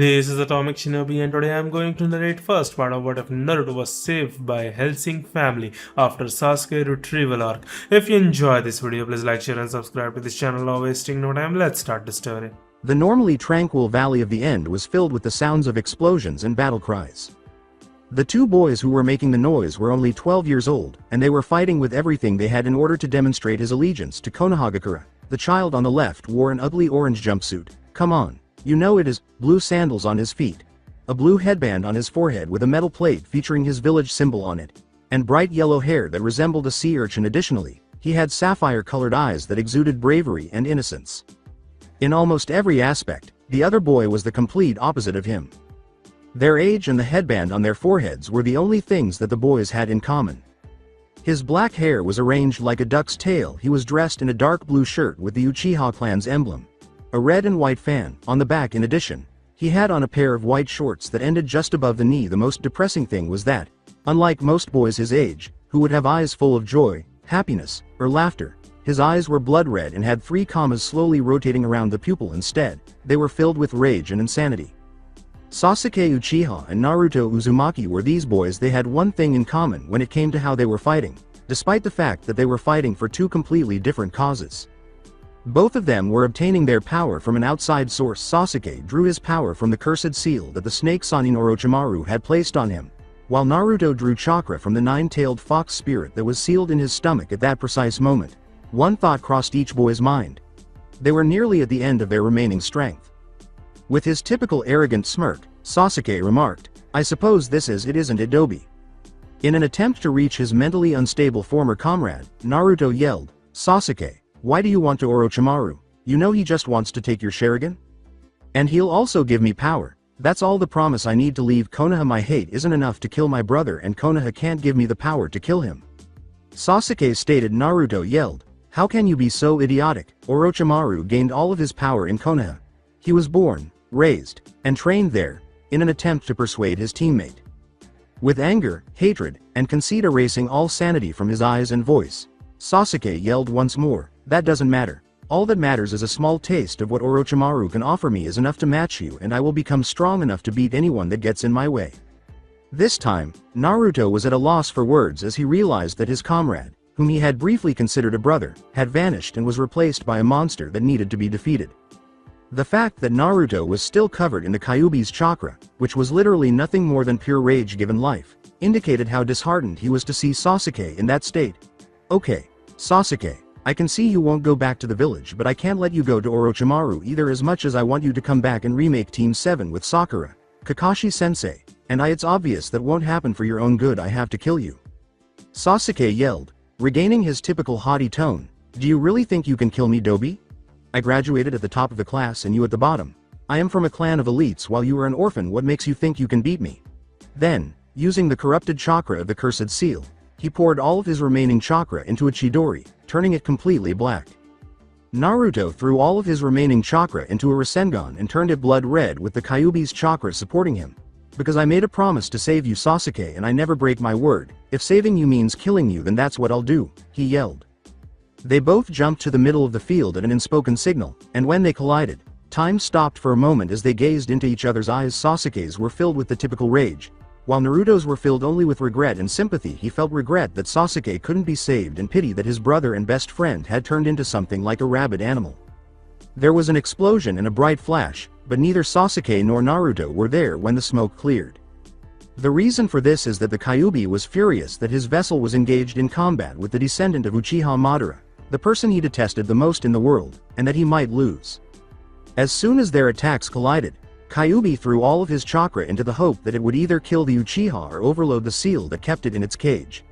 This is Atomic Shinobi, and today I'm going to narrate first part of what if Naruto was saved by Hellsing family after Sasuke Retrieval arc. If you enjoy this video, please like, share and subscribe to this channel. Now wasting no time, let's start the story. The normally tranquil Valley of the End was filled with the sounds of explosions and battle cries. The two boys who were making the noise were only 12 years old, and they were fighting with everything they had in order to demonstrate his allegiance to Konohagakure. The child on the left wore an ugly orange jumpsuit. Come on. You know it is, blue sandals on his feet, a blue headband on his forehead with a metal plate featuring his village symbol on it, and bright yellow hair that resembled a sea urchin. Additionally, he had sapphire-colored eyes that exuded bravery and innocence. In almost every aspect, the other boy was the complete opposite of him. Their age and the headband on their foreheads were the only things that the boys had in common. His black hair was arranged like a duck's tail. He was dressed in a dark blue shirt with the Uchiha clan's emblem, a red and white fan on the back. In addition, he had on a pair of white shorts that ended just above the knee. The most depressing thing was that, unlike most boys his age, who would have eyes full of joy, happiness, or laughter, his eyes were blood red and had three commas slowly rotating around the pupil. Instead, they were filled with rage and insanity. Sasuke Uchiha and Naruto Uzumaki were these boys. They had one thing in common when it came to how they were fighting, despite the fact that they were fighting for two completely different causes. Both of them were obtaining their power from an outside source. Sasuke drew his power from the cursed seal that the snake Sannin Orochimaru had placed on him, while Naruto drew chakra from the nine-tailed fox spirit that was sealed in his stomach. At that precise moment, one thought crossed each boy's mind. They were nearly at the end of their remaining strength. With his typical arrogant smirk, Sasuke remarked, "I suppose this is it, isn't it, Dobi?" In an attempt to reach his mentally unstable former comrade, Naruto yelled, "Sasuke, why do you want to Orochimaru? You know he just wants to take your Sharingan? And he'll also give me power. That's all the promise I need to leave Konoha. My hate isn't enough to kill my brother, and Konoha can't give me the power to kill him." Sasuke stated. Naruto yelled, "How can you be so idiotic? Orochimaru gained all of his power in Konoha. He was born, raised, and trained there, in an attempt to persuade his teammate." With anger, hatred, and conceit erasing all sanity from his eyes and voice, Sasuke yelled once more, "That doesn't matter. All that matters is a small taste of what Orochimaru can offer me is enough to match you, and I will become strong enough to beat anyone that gets in my way." This time, Naruto was at a loss for words as he realized that his comrade, whom he had briefly considered a brother, had vanished and was replaced by a monster that needed to be defeated. The fact that Naruto was still covered in the Kyuubi's chakra, which was literally nothing more than pure rage given life, indicated how disheartened he was to see Sasuke in that state. "Okay, Sasuke, I can see you won't go back to the village, but I can't let you go to Orochimaru either, as much as I want you to come back and remake Team 7 with Sakura, Kakashi-sensei, and it's obvious that won't happen. For your own good I have to kill you." Sasuke yelled, regaining his typical haughty tone, "Do you really think you can kill me, Dobi? I graduated at the top of the class and you at the bottom. I am from a clan of elites while you are an orphan. What makes you think you can beat me?" Then, using the corrupted chakra of the cursed seal, he poured all of his remaining chakra into a Chidori, turning it completely black. Naruto threw all of his remaining chakra into a Rasengan and turned it blood red with the Kyuubi's chakra supporting him. "Because I made a promise to save you, Sasuke, and I never break my word. If saving you means killing you, then that's what I'll do," he yelled. They both jumped to the middle of the field at an unspoken signal, and when they collided, time stopped for a moment as they gazed into each other's eyes. Sasuke's were filled with the typical rage, while Naruto's were filled only with regret and sympathy. He felt regret that Sasuke couldn't be saved and pity that his brother and best friend had turned into something like a rabid animal. There was an explosion and a bright flash, but neither Sasuke nor Naruto were there when the smoke cleared. The reason for this is that the Kyuubi was furious that his vessel was engaged in combat with the descendant of Uchiha Madara, the person he detested the most in the world, and that he might lose. As soon as their attacks collided, Kyuubi threw all of his chakra into the hope that it would either kill the Uchiha or overload the seal that kept it in its cage.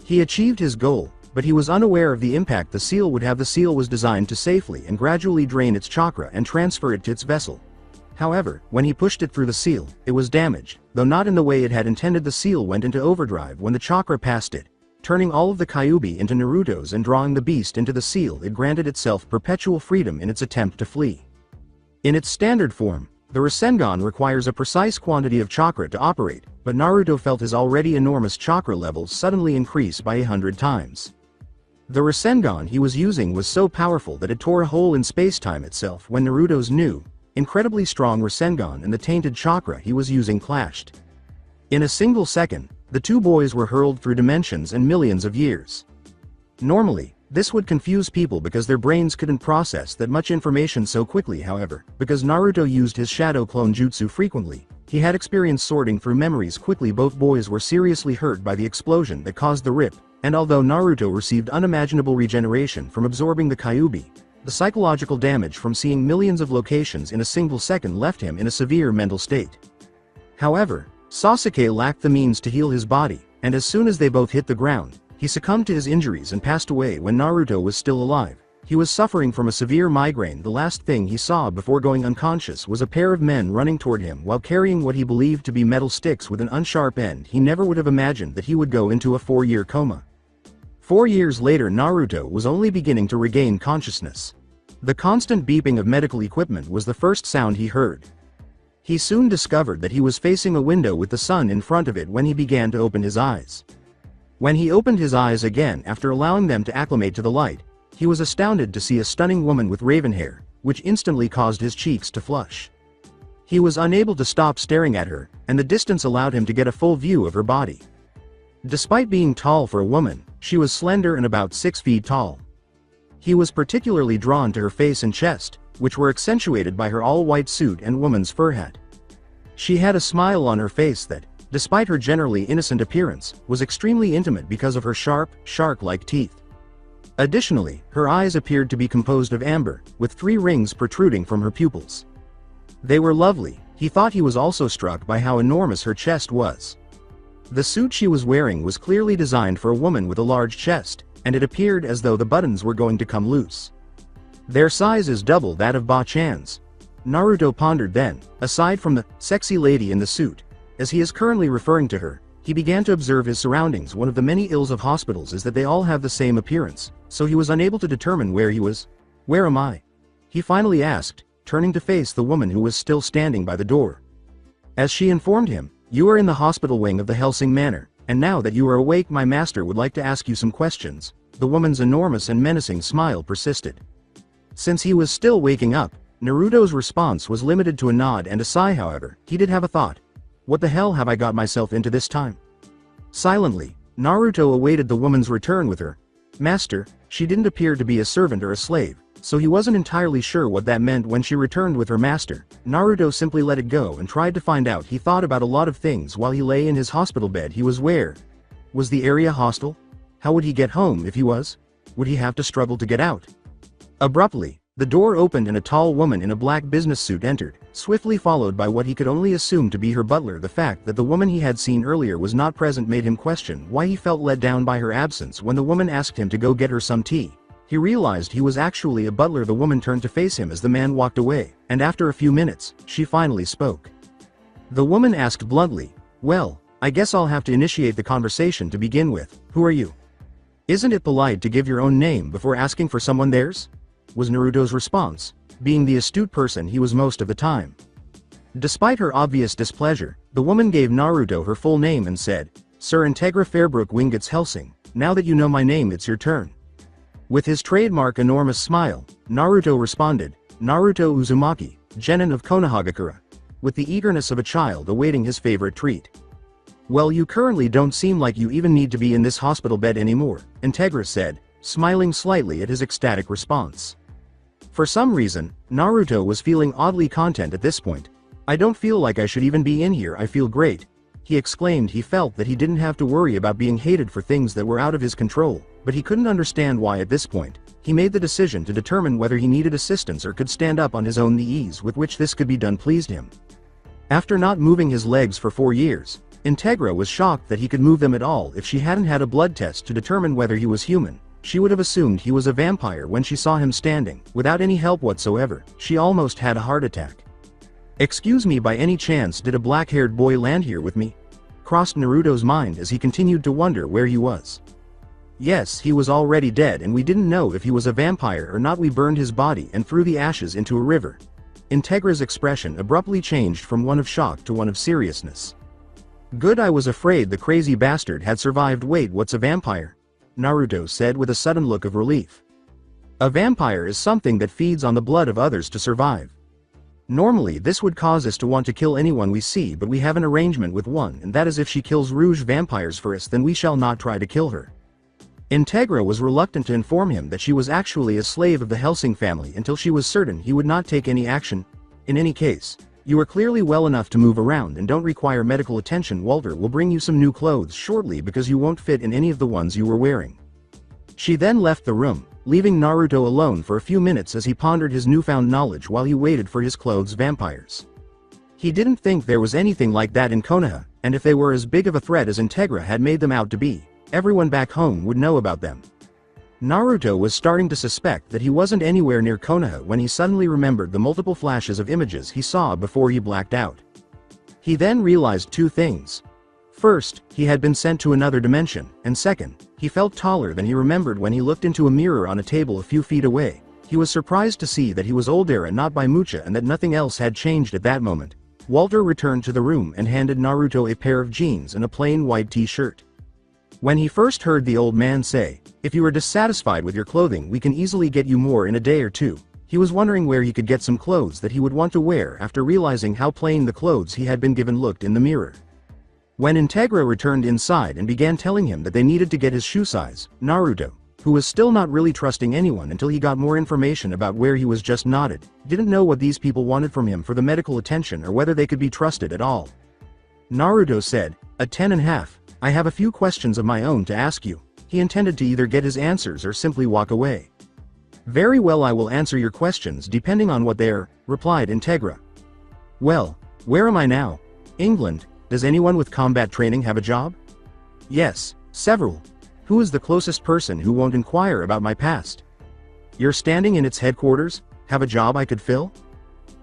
He achieved his goal, but he was unaware of the impact the seal would have. The seal was designed to safely and gradually drain its chakra and transfer it to its vessel. However, when he pushed it through the seal, it was damaged, though not in the way it had intended. The seal went into overdrive when the chakra passed it, turning all of the Kyuubi into Narutos and drawing the beast into the seal. It granted itself perpetual freedom in its attempt to flee. In its standard form, the Rasengan requires a precise quantity of chakra to operate, but Naruto felt his already enormous chakra levels suddenly increase by 100 times. The Rasengan he was using was so powerful that it tore a hole in space-time itself when Naruto's new, incredibly strong Rasengan and the tainted chakra he was using clashed. In a single second, the two boys were hurled through dimensions and millions of years. Normally, this would confuse people because their brains couldn't process that much information so quickly. However, because Naruto used his shadow clone jutsu frequently, he had experience sorting through memories quickly. Both boys were seriously hurt by the explosion that caused the rip, and although Naruto received unimaginable regeneration from absorbing the Kyuubi, the psychological damage from seeing millions of locations in a single second left him in a severe mental state. However, Sasuke lacked the means to heal his body, and as soon as they both hit the ground, he succumbed to his injuries and passed away when Naruto was still alive. He was suffering from a severe migraine. The last thing he saw before going unconscious was a pair of men running toward him while carrying what he believed to be metal sticks with an unsharp end. He never would have imagined that he would go into a 4-year coma. 4 years later, Naruto was only beginning to regain consciousness. The constant beeping of medical equipment was the first sound he heard. He soon discovered that he was facing a window with the sun in front of it when he began to open his eyes. When he opened his eyes again after allowing them to acclimate to the light, he was astounded to see a stunning woman with raven hair, which instantly caused his cheeks to flush. He was unable to stop staring at her, and the distance allowed him to get a full view of her body. Despite being tall for a woman, she was slender and about 6 feet tall. He was particularly drawn to her face and chest, which were accentuated by her all-white suit and woman's fur hat. She had a smile on her face that, despite her generally innocent appearance, was extremely intimate because of her sharp, shark-like teeth. Additionally, her eyes appeared to be composed of amber, with 3 rings protruding from her pupils. They were lovely. He thought he was also struck by how enormous her chest was. The suit she was wearing was clearly designed for a woman with a large chest, and it appeared as though the buttons were going to come loose. Their size is double that of Ba-chan's. Naruto pondered then, aside from the sexy lady in the suit, as he is currently referring to her, he began to observe his surroundings. One of the many ills of hospitals is that they all have the same appearance, so he was unable to determine where he was. "Where am I?" he finally asked, turning to face the woman who was still standing by the door. As she informed him, "You are in the hospital wing of the Hellsing Manor, and now that you are awake, my master would like to ask you some questions." The woman's enormous and menacing smile persisted. Since he was still waking up, Naruto's response was limited to a nod and a sigh. However, he did have a thought. What the hell have I got myself into this time? Silently, Naruto awaited the woman's return with her master. She didn't appear to be a servant or a slave, so he wasn't entirely sure what that meant. When she returned with her master, Naruto simply let it go and tried to find out. He thought about a lot of things while he lay in his hospital bed. He was where? Was the area hostile? How would he get home if he was? Would he have to struggle to get out? Abruptly, the door opened and a tall woman in a black business suit entered, swiftly followed by what he could only assume to be her butler. The fact that the woman he had seen earlier was not present made him question why he felt let down by her absence. When the woman asked him to go get her some tea, he realized he was actually a butler. The woman turned to face him as the man walked away, and after a few minutes, she finally spoke. The woman asked bluntly, "Well, I guess I'll have to initiate the conversation to begin with. Who are you? Isn't it polite to give your own name before asking for someone theirs?" was Naruto's response, being the astute person he was most of the time. Despite her obvious displeasure, the woman gave Naruto her full name and said, "Sir Integra Fairbrook Wingots Hellsing, now that you know my name, it's your turn." With his trademark enormous smile, Naruto responded, "Naruto Uzumaki, Genin of Konohagakure," with the eagerness of a child awaiting his favorite treat. "Well, you currently don't seem like you even need to be in this hospital bed anymore," Integra said, smiling slightly at his ecstatic response. For some reason, Naruto was feeling oddly content at this point. "I don't feel like I should even be in here, I feel great," he exclaimed. He felt that he didn't have to worry about being hated for things that were out of his control, but he couldn't understand why. At this point, he made the decision to determine whether he needed assistance or could stand up on his own. The ease with which this could be done pleased him. After not moving his legs for 4 years, Integra was shocked that he could move them at all. If she hadn't had a blood test to determine whether he was human, she would have assumed he was a vampire. When she saw him standing, without any help whatsoever, she almost had a heart attack. "Excuse me, by any chance did a black-haired boy land here with me?" crossed Naruto's mind as he continued to wonder where he was. "Yes, he was already dead and we didn't know if he was a vampire or not. We burned his body and threw the ashes into a river." Integra's expression abruptly changed from one of shock to one of seriousness. "Good, I was afraid the crazy bastard had survived." "Wait, what's a vampire?" Naruto said with a sudden look of relief. "A vampire is something that feeds on the blood of others to survive." Normally this would cause us to want to kill anyone we see, but we have an arrangement with one, and that is if she kills rouge vampires for us then we shall not try to kill her. Integra was reluctant to inform him that she was actually a slave of the Hellsing family until she was certain he would not take any action. In any case, you are clearly well enough to move around and don't require medical attention. Walter will bring you some new clothes shortly because you won't fit in any of the ones you were wearing. She then left the room, leaving Naruto alone for a few minutes as he pondered his newfound knowledge while he waited for his clothes vampires. He didn't think there was anything like that in Konoha, and if they were as big of a threat as Integra had made them out to be, everyone back home would know about them. Naruto was starting to suspect that he wasn't anywhere near Konoha when he suddenly remembered the multiple flashes of images he saw before he blacked out. He then realized two things. First, he had been sent to another dimension, and second, he felt taller than he remembered when he looked into a mirror on a table a few feet away. He was surprised to see that he was older and not by Mucha, and that nothing else had changed at that moment. Walter returned to the room and handed Naruto a pair of jeans and a plain white t-shirt. When he first heard the old man say, "If you are dissatisfied with your clothing we can easily get you more in a day or two," he was wondering where he could get some clothes that he would want to wear after realizing how plain the clothes he had been given looked in the mirror. When Integra returned inside and began telling him that they needed to get his shoe size, Naruto, who was still not really trusting anyone until he got more information about where he was, just nodded, didn't know what these people wanted from him for the medical attention or whether they could be trusted at all. Naruto said, "A 10.5, I have a few questions of my own to ask you." He intended to either get his answers or simply walk away. "Very well, I will answer your questions depending on what they are," replied Integra. "Well, where am I now?" "England. Does anyone with combat training have a job?" "Yes, several." "Who is the closest person who won't inquire about my past?" "You're standing in its headquarters. Have a job I could fill?"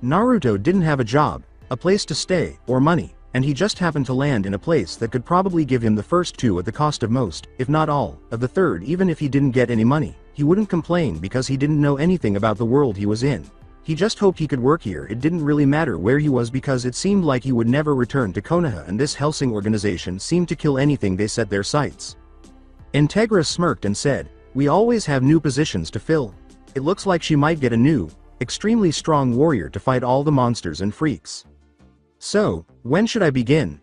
Naruto didn't have a job, a place to stay, or money, and he just happened to land in a place that could probably give him the first two at the cost of most, if not all, of the third. Even if he didn't get any money, he wouldn't complain because he didn't know anything about the world he was in. He just hoped he could work here. It didn't really matter where he was because it seemed like he would never return to Konoha, and this Hellsing organization seemed to kill anything they set their sights. Integra smirked and said, "We always have new positions to fill. It looks like she might get a new, extremely strong warrior to fight all the monsters and freaks. So, when should I begin?"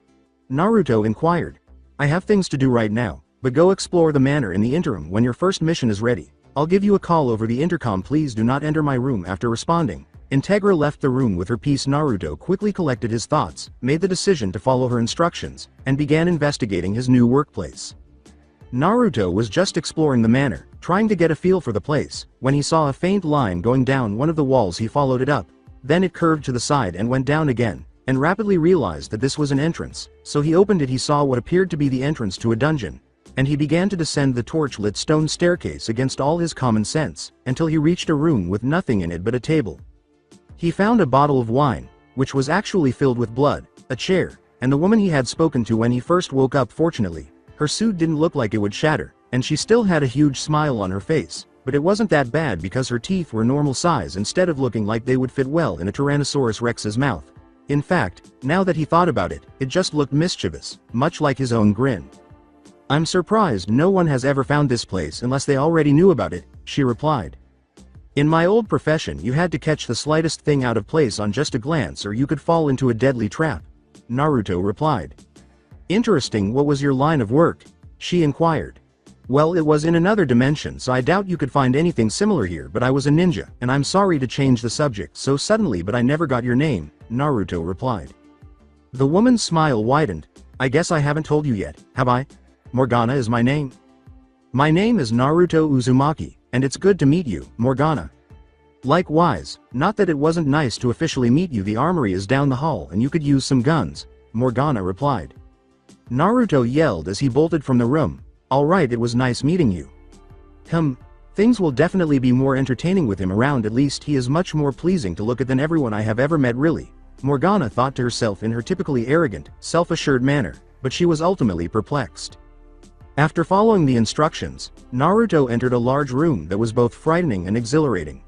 Naruto inquired. "I have things to do right now, but go explore the manor in the interim. When your first mission is ready, I'll give you a call over the intercom. Please do not enter my room." After responding, Integra left the room with her piece. Naruto quickly collected his thoughts, made the decision to follow her instructions, and began investigating his new workplace. Naruto was just exploring the manor, trying to get a feel for the place, when he saw a faint line going down one of the walls. He followed it up. Then it curved to the side and went down again, and rapidly realized that this was an entrance, so he opened it. He saw what appeared to be the entrance to a dungeon, and he began to descend the torch-lit stone staircase against all his common sense, until he reached a room with nothing in it but a table. He found a bottle of wine, which was actually filled with blood, a chair, and the woman he had spoken to when he first woke up. Fortunately, her suit didn't look like it would shatter, and she still had a huge smile on her face, but it wasn't that bad because her teeth were normal size instead of looking like they would fit well in a Tyrannosaurus Rex's mouth. In fact, now that he thought about it, it just looked mischievous, much like his own grin. "I'm surprised no one has ever found this place unless they already knew about it," she replied. "In my old profession you had to catch the slightest thing out of place on just a glance or you could fall into a deadly trap," Naruto replied. "Interesting. What was your line of work?" she inquired. "Well, it was in another dimension, so I doubt you could find anything similar here, but I was a ninja, and I'm sorry to change the subject so suddenly, but I never got your name," Naruto replied. The woman's smile widened. "I guess I haven't told you yet, have I? Morgana is my name." "My name is Naruto Uzumaki, and it's good to meet you, Morgana." "Likewise, not that it wasn't nice to officially meet you. The armory is down the hall and you could use some guns," Morgana replied. Naruto yelled as he bolted from the room. "All right, it was nice meeting you." Things will definitely be more entertaining with him around. At least he is much more pleasing to look at than everyone I have ever met." Really, Morgana thought to herself in her typically arrogant, self-assured manner, but she was ultimately perplexed. After following the instructions, Naruto entered a large room that was both frightening and exhilarating.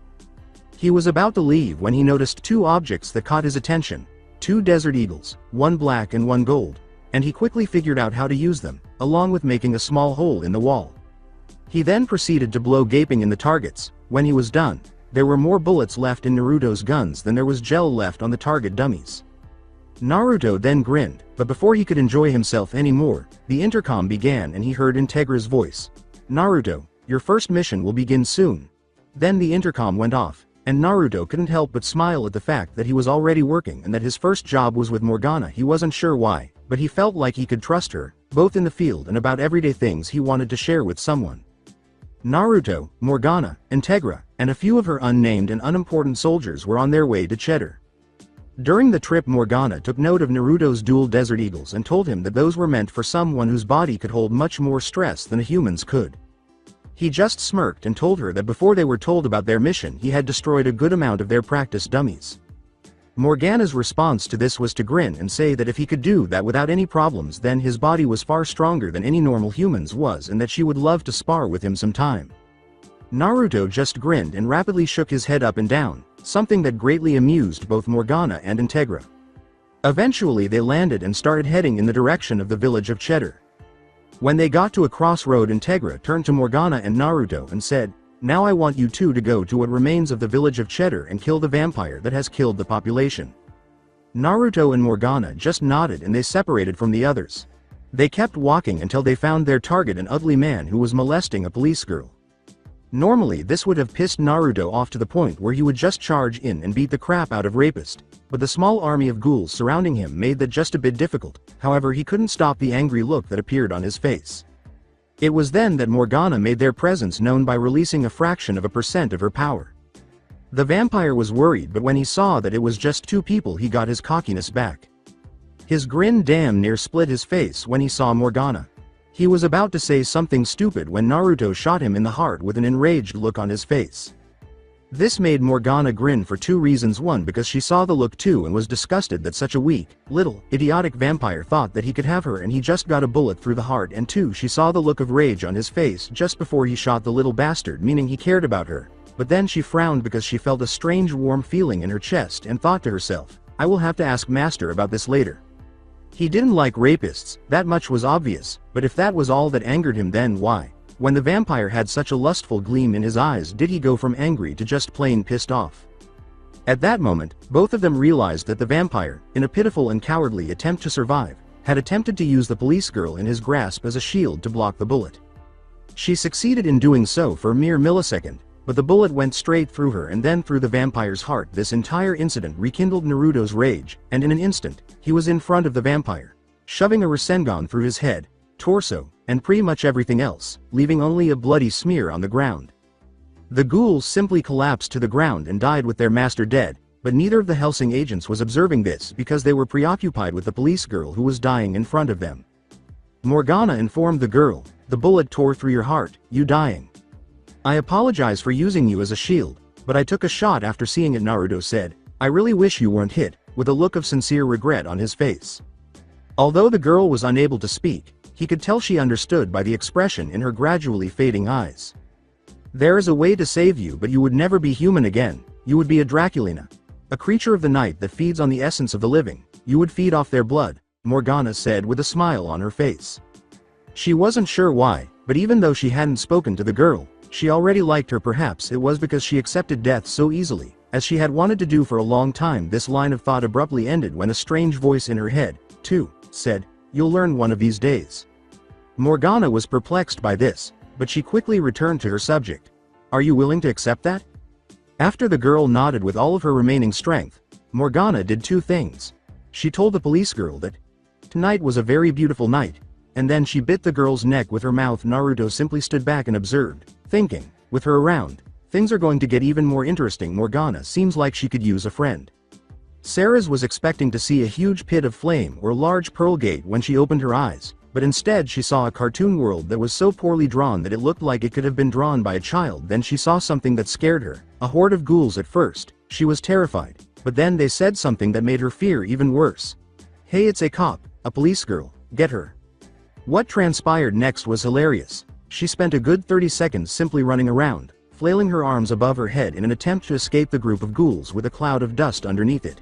He was about to leave when he noticed two objects that caught his attention, two desert eagles, one black and one gold, and he quickly figured out how to use them, along with making a small hole in the wall. He then proceeded to blow gaping in the targets. When he was done, There were more bullets left in Naruto's guns than there was gel left on the target dummies. Naruto then grinned, but before he could enjoy himself anymore, the intercom began and he heard Integra's voice. "Naruto, your first mission will begin soon." Then the intercom went off, and Naruto couldn't help but smile at the fact that he was already working and that his first job was with Morgana. He wasn't sure why, but he felt like he could trust her, both in the field and about everyday things he wanted to share with someone. Naruto, Morgana, Integra, and a few of her unnamed and unimportant soldiers were on their way to Cheddar. During the trip, Morgana took note of Naruto's dual Desert Eagles and told him that those were meant for someone whose body could hold much more stress than a human's could. He just smirked and told her that before they were told about their mission he had destroyed a good amount of their practice dummies. Morgana's response to this was to grin and say that if he could do that without any problems, then his body was far stronger than any normal human's was and that she would love to spar with him sometime. Naruto just grinned and rapidly shook his head up and down, something that greatly amused both Morgana and Integra. Eventually they landed and started heading in the direction of the village of Cheddar. When they got to a crossroad, Integra turned to Morgana and Naruto and said, "Now I want you two to go to what remains of the village of Cheddar and kill the vampire that has killed the population." Naruto and Morgana just nodded and they separated from the others. They kept walking until they found their target, an ugly man who was molesting a police girl. Normally this would have pissed Naruto off to the point where he would just charge in and beat the crap out of Rapist, but the small army of ghouls surrounding him made that just a bit difficult. However, he couldn't stop the angry look that appeared on his face. It was then that Morgana made their presence known by releasing a fraction of a percent of her power. The vampire was worried, but when he saw that it was just two people he got his cockiness back. His grin damn near split his face when he saw Morgana. He was about to say something stupid when Naruto shot him in the heart with an enraged look on his face. This made Morgana grin for two reasons: one, because she saw the look too and was disgusted that such a weak, little, idiotic vampire thought that he could have her and he just got a bullet through the heart, and two, she saw the look of rage on his face just before he shot the little bastard, meaning he cared about her. But then she frowned because she felt a strange warm feeling in her chest and thought to herself, "I will have to ask Master about this later." He didn't like rapists, that much was obvious, but if that was all that angered him, then why, when the vampire had such a lustful gleam in his eyes, did he go from angry to just plain pissed off? At that moment, both of them realized that the vampire, in a pitiful and cowardly attempt to survive, had attempted to use the police girl in his grasp as a shield to block the bullet. She succeeded in doing so for a mere millisecond, but the bullet went straight through her and then through the vampire's heart. This entire incident rekindled Naruto's rage, and in an instant, he was in front of the vampire, shoving a Rasengan through his head, torso, and pretty much everything else, leaving only a bloody smear on the ground. The ghouls simply collapsed to the ground and died with their master dead, but neither of the Hellsing agents was observing this because they were preoccupied with the police girl who was dying in front of them. Morgana informed the girl, "The bullet tore through your heart, you dying. I apologize for using you as a shield, but I took a shot after seeing it," Naruto said. "I really wish you weren't hit," with a look of sincere regret on his face. Although the girl was unable to speak, he could tell she understood by the expression in her gradually fading eyes. "There is a way to save you, but you would never be human again. You would be a Draculina, a creature of the night that feeds on the essence of the living. You would feed off their blood," Morgana said with a smile on her face. She wasn't sure why, but even though she hadn't spoken to the girl, she already liked her. Perhaps it was because she accepted death so easily, as she had wanted to do for a long time. This line of thought abruptly ended when a strange voice in her head, too, said, "You'll learn one of these days." Morgana was perplexed by this, but she quickly returned to her subject. "Are you willing to accept that?" After the girl nodded with all of her remaining strength, Morgana did two things. She told the police girl that tonight was a very beautiful night, and then she bit the girl's neck with her mouth. Naruto simply stood back and observed, thinking, with her around, things are going to get even more interesting. Morgana seems like she could use a friend. Sarah's was expecting to see a huge pit of flame or large pearl gate when she opened her eyes, but instead she saw a cartoon world that was so poorly drawn that it looked like it could have been drawn by a child. Then she saw something that scared her, a horde of ghouls. At first, she was terrified, but then they said something that made her fear even worse. "Hey, it's a cop, a police girl, get her." What transpired next was hilarious. She spent a good 30 seconds simply running around, flailing her arms above her head in an attempt to escape the group of ghouls with a cloud of dust underneath it.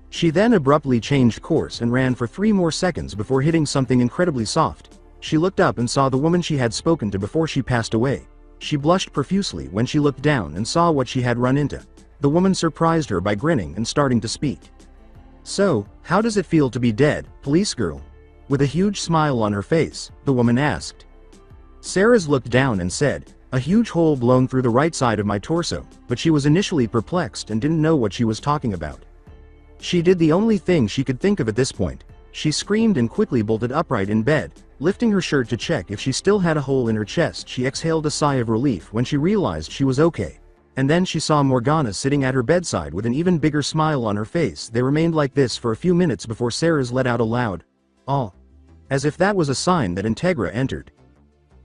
She then abruptly changed course and ran for 3 more seconds before hitting something incredibly soft. She looked up and saw the woman she had spoken to before she passed away. She blushed profusely when she looked down and saw what she had run into. The woman surprised her by grinning and starting to speak. "So, how does it feel to be dead, police girl?" With a huge smile on her face, the woman asked. Sarah's looked down and said, "A huge hole blown through the right side of my torso," but she was initially perplexed and didn't know what she was talking about. She did the only thing she could think of at this point. She screamed and quickly bolted upright in bed, lifting her shirt to check if she still had a hole in her chest. She exhaled a sigh of relief when she realized she was okay. And then she saw Morgana sitting at her bedside with an even bigger smile on her face. They remained like this for a few minutes before Sarah's let out a loud, "Oh." As if that was a sign that Integra entered.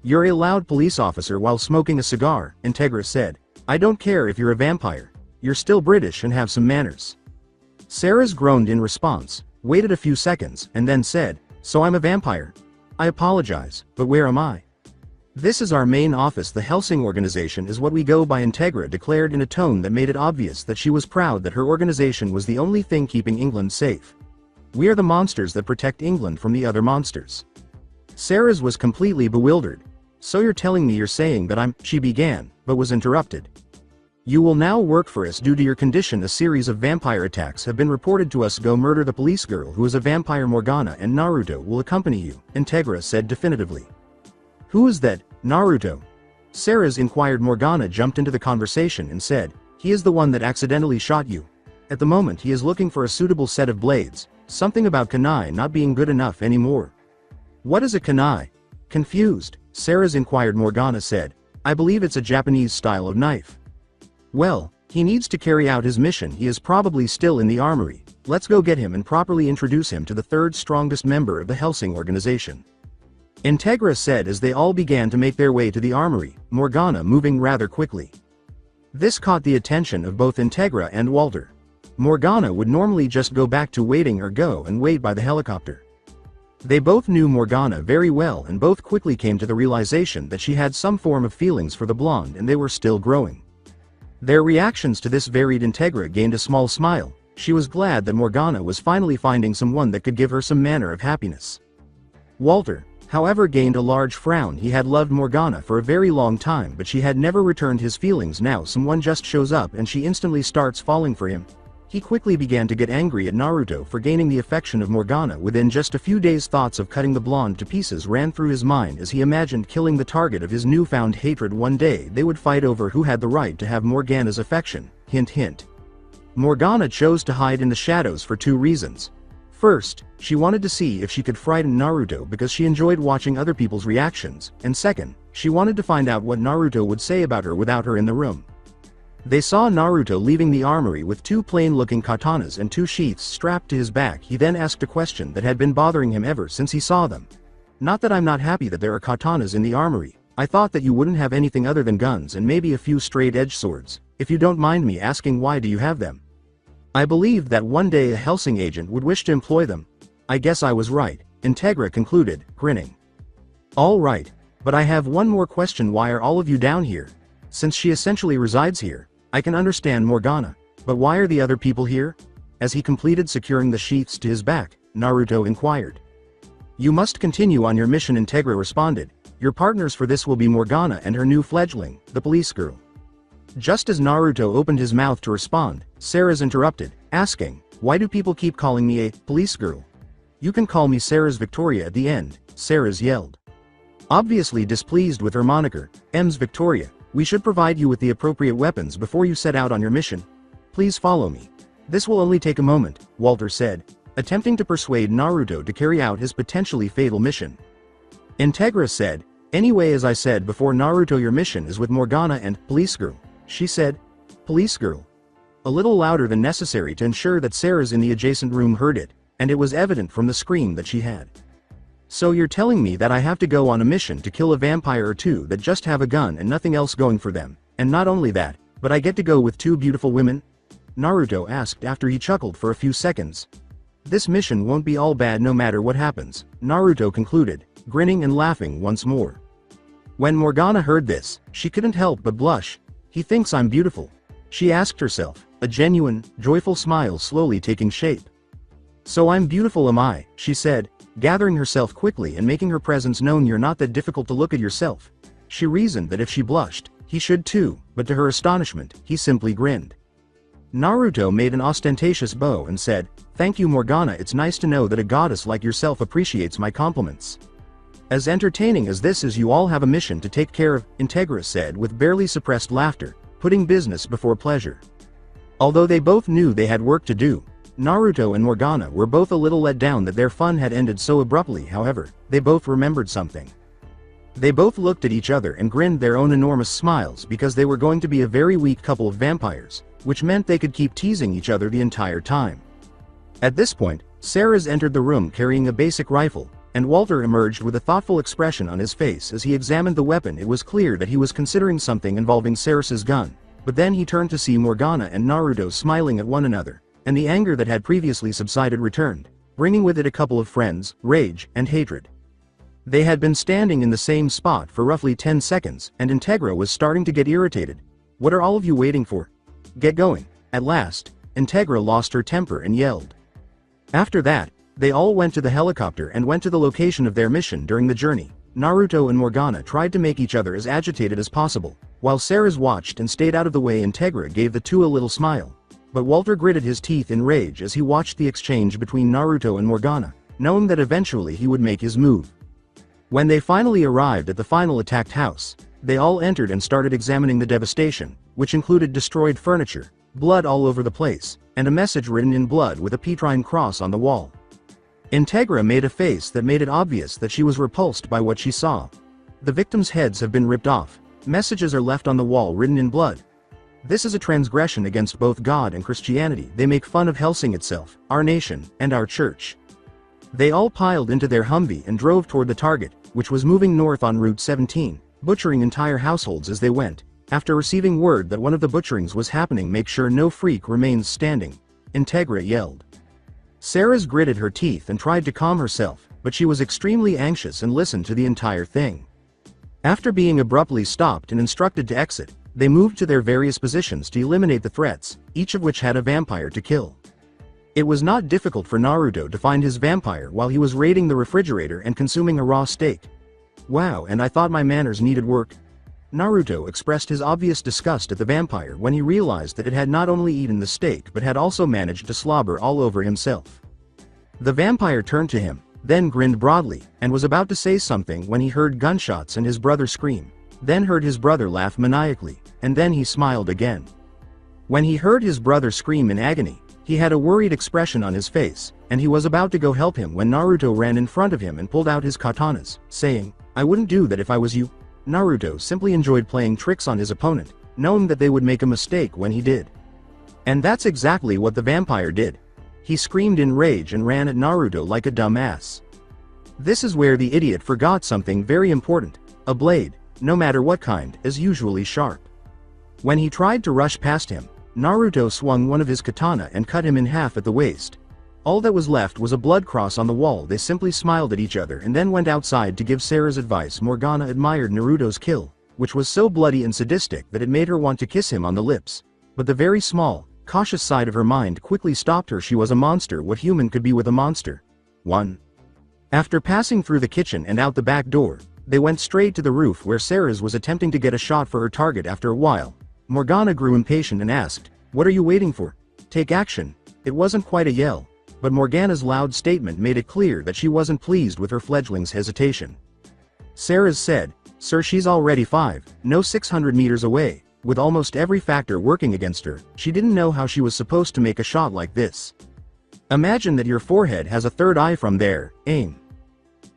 "You're a loud police officer while smoking a cigar," Integra said. "I don't care if you're a vampire. You're still British and have some manners." Sarah's groaned in response, waited a few seconds, and then said, "So I'm a vampire? I apologize, but where am I?" "This is our main office. The Hellsing organization is what we go by," Integra declared in a tone that made it obvious that she was proud that her organization was the only thing keeping England safe. "We are the monsters that protect England from the other monsters." Sarah's was completely bewildered. "So you're telling me you're saying that I'm," she began, but was interrupted. "You will now work for us due to your condition. A series of vampire attacks have been reported to us. Go murder the police girl who is a vampire. Morgana and Naruto will accompany you," Integra said definitively. "Who is that, Naruto?" Sarah's inquired. Morgana jumped into the conversation and said, "He is the one that accidentally shot you. At the moment he is looking for a suitable set of blades, something about kunai not being good enough anymore." "What is a kunai?" Confused, Sarah's inquired. Morgana said, "I believe it's a Japanese style of knife." "Well, he needs to carry out his mission. He is probably still in the armory. Let's go get him and properly introduce him to the third strongest member of the Hellsing organization," Integra said as they all began to make their way to the armory, Morgana moving rather quickly. This caught the attention of both Integra and Walter. Morgana would normally just go back to waiting or go and wait by the helicopter. They both knew Morgana very well and both quickly came to the realization that she had some form of feelings for the blonde and they were still growing. Their reactions to this varied. Integra gained a small smile. She was glad that Morgana was finally finding someone that could give her some manner of happiness. Walter, however, gained a large frown. He had loved Morgana for a very long time, but she had never returned his feelings. Now someone just shows up and she instantly starts falling for him. He quickly began to get angry at Naruto for gaining the affection of Morgana within just a few days. Thoughts of cutting the blonde to pieces ran through his mind as he imagined killing the target of his newfound hatred. One day they would fight over who had the right to have Morgana's affection. Hint hint. Morgana chose to hide in the shadows for two reasons. First, she wanted to see if she could frighten Naruto because she enjoyed watching other people's reactions, and second, she wanted to find out what Naruto would say about her without her in the room. They saw Naruto leaving the armory with two plain-looking katanas and two sheaths strapped to his back. He then asked a question that had been bothering him ever since he saw them. "Not that I'm not happy that there are katanas in the armory. I thought that you wouldn't have anything other than guns and maybe a few straight-edge swords. If you don't mind me asking, why do you have them?" "I believed that one day a Hellsing agent would wish to employ them." "I guess I was right," Integra concluded, grinning. "All right, but I have one more question. Why are all of you down here? Since she essentially resides here, I can understand Morgana, but why are the other people here?" As he completed securing the sheaths to his back, Naruto inquired. "You must continue on your mission," Integra responded. "Your partners for this will be Morgana and her new fledgling, the police girl." Just as Naruto opened his mouth to respond, Sarah's interrupted, asking, "Why do people keep calling me a police girl?" "You can call me Sarah's Victoria at the end," Sarah's yelled. Obviously displeased with her moniker, "M's Victoria, we should provide you with the appropriate weapons before you set out on your mission. Please follow me." "This will only take a moment," Walter said, attempting to persuade Naruto to carry out his potentially fatal mission. Integra said, "Anyway, as I said before, Naruto, your mission is with Morgana and police girl," she said. "Police girl?" A little louder than necessary to ensure that Sarah's in the adjacent room heard it, and it was evident from the scream that she had. "So you're telling me that I have to go on a mission to kill a vampire or two that just have a gun and nothing else going for them, and not only that, but I get to go with two beautiful women?" Naruto asked after he chuckled for a few seconds. "This mission won't be all bad no matter what happens," Naruto concluded, grinning and laughing once more. When Morgana heard this, she couldn't help but blush. "He thinks I'm beautiful?" she asked herself, a genuine, joyful smile slowly taking shape. "So I'm beautiful, am I?" she said, gathering herself quickly and making her presence known. "You're not that difficult to look at yourself," She reasoned that if she blushed, he should too, but to her astonishment, he simply grinned. Naruto made an ostentatious bow and said, "Thank you Morgana, it's nice to know that a goddess like yourself appreciates my compliments." "As entertaining as this is, you all have a mission to take care of," Integra said with barely suppressed laughter, putting business before pleasure. Although they both knew they had work to do, Naruto and Morgana were both a little let down that their fun had ended so abruptly. However, they both remembered something. They both looked at each other and grinned their own enormous smiles because they were going to be a very weak couple of vampires, which meant they could keep teasing each other the entire time. At this point, Ceres entered the room carrying a basic rifle, and Walter emerged with a thoughtful expression on his face as he examined the weapon. It was clear that he was considering something involving Ceres's gun, but then he turned to see Morgana and Naruto smiling at one another, and the anger that had previously subsided returned, bringing with it a couple of friends, rage, and hatred. They had been standing in the same spot for roughly 10 seconds, and Integra was starting to get irritated. "What are all of you waiting for? Get going." At last, Integra lost her temper and yelled. After that, they all went to the helicopter and went to the location of their mission. During the journey, Naruto and Morgana tried to make each other as agitated as possible, while Ceres watched and stayed out of the way. Integra gave the two a little smile, but Walter gritted his teeth in rage as he watched the exchange between Naruto and Morgana, knowing that eventually he would make his move. When they finally arrived at the final attacked house, they all entered and started examining the devastation, which included destroyed furniture, blood all over the place, and a message written in blood with a Petrine cross on the wall. Integra made a face that made it obvious that she was repulsed by what she saw. "The victims' heads have been ripped off. Messages are left on the wall written in blood. This is a transgression against both God and Christianity. They make fun of Hellsing itself, our nation, and our church." They all piled into their Humvee and drove toward the target, which was moving north on Route 17, butchering entire households as they went. After receiving word that one of the butcherings was happening, "Make sure no freak remains standing," Integra yelled. Ceres gritted her teeth and tried to calm herself, but she was extremely anxious and listened to the entire thing. After being abruptly stopped and instructed to exit, they moved to their various positions to eliminate the threats, each of which had a vampire to kill. It was not difficult for Naruto to find his vampire while he was raiding the refrigerator and consuming a raw steak. "Wow, and I thought my manners needed work." Naruto expressed his obvious disgust at the vampire when he realized that it had not only eaten the steak but had also managed to slobber all over himself. The vampire turned to him, then grinned broadly, and was about to say something when he heard gunshots and his brother scream, then heard his brother laugh maniacally, and then he smiled again. When he heard his brother scream in agony, he had a worried expression on his face, and he was about to go help him when Naruto ran in front of him and pulled out his katanas, saying, "I wouldn't do that if I was you." Naruto simply enjoyed playing tricks on his opponent, knowing that they would make a mistake when he did. And that's exactly what the vampire did. He screamed in rage and ran at Naruto like a dumb ass. This is where the idiot forgot something very important. A blade, no matter what kind, is usually sharp. When he tried to rush past him, Naruto swung one of his katana and cut him in half at the waist. All that was left was a blood cross on the wall. They simply smiled at each other and then went outside to give Ceres advice. Morgana admired Naruto's kill, which was so bloody and sadistic that it made her want to kiss him on the lips. But the very small, cautious side of her mind quickly stopped her. She was a monster. What human could be with a monster? 1. After passing through the kitchen and out the back door, they went straight to the roof where Ceres was attempting to get a shot for her target. After a while, Morgana grew impatient and asked, "What are you waiting for? Take action." It wasn't quite a yell, but Morgana's loud statement made it clear that she wasn't pleased with her fledgling's hesitation. Ceres said, "Sir, she's already 600 meters away." With almost every factor working against her, she didn't know how she was supposed to make a shot like this. "Imagine that your forehead has a third eye from there, aim."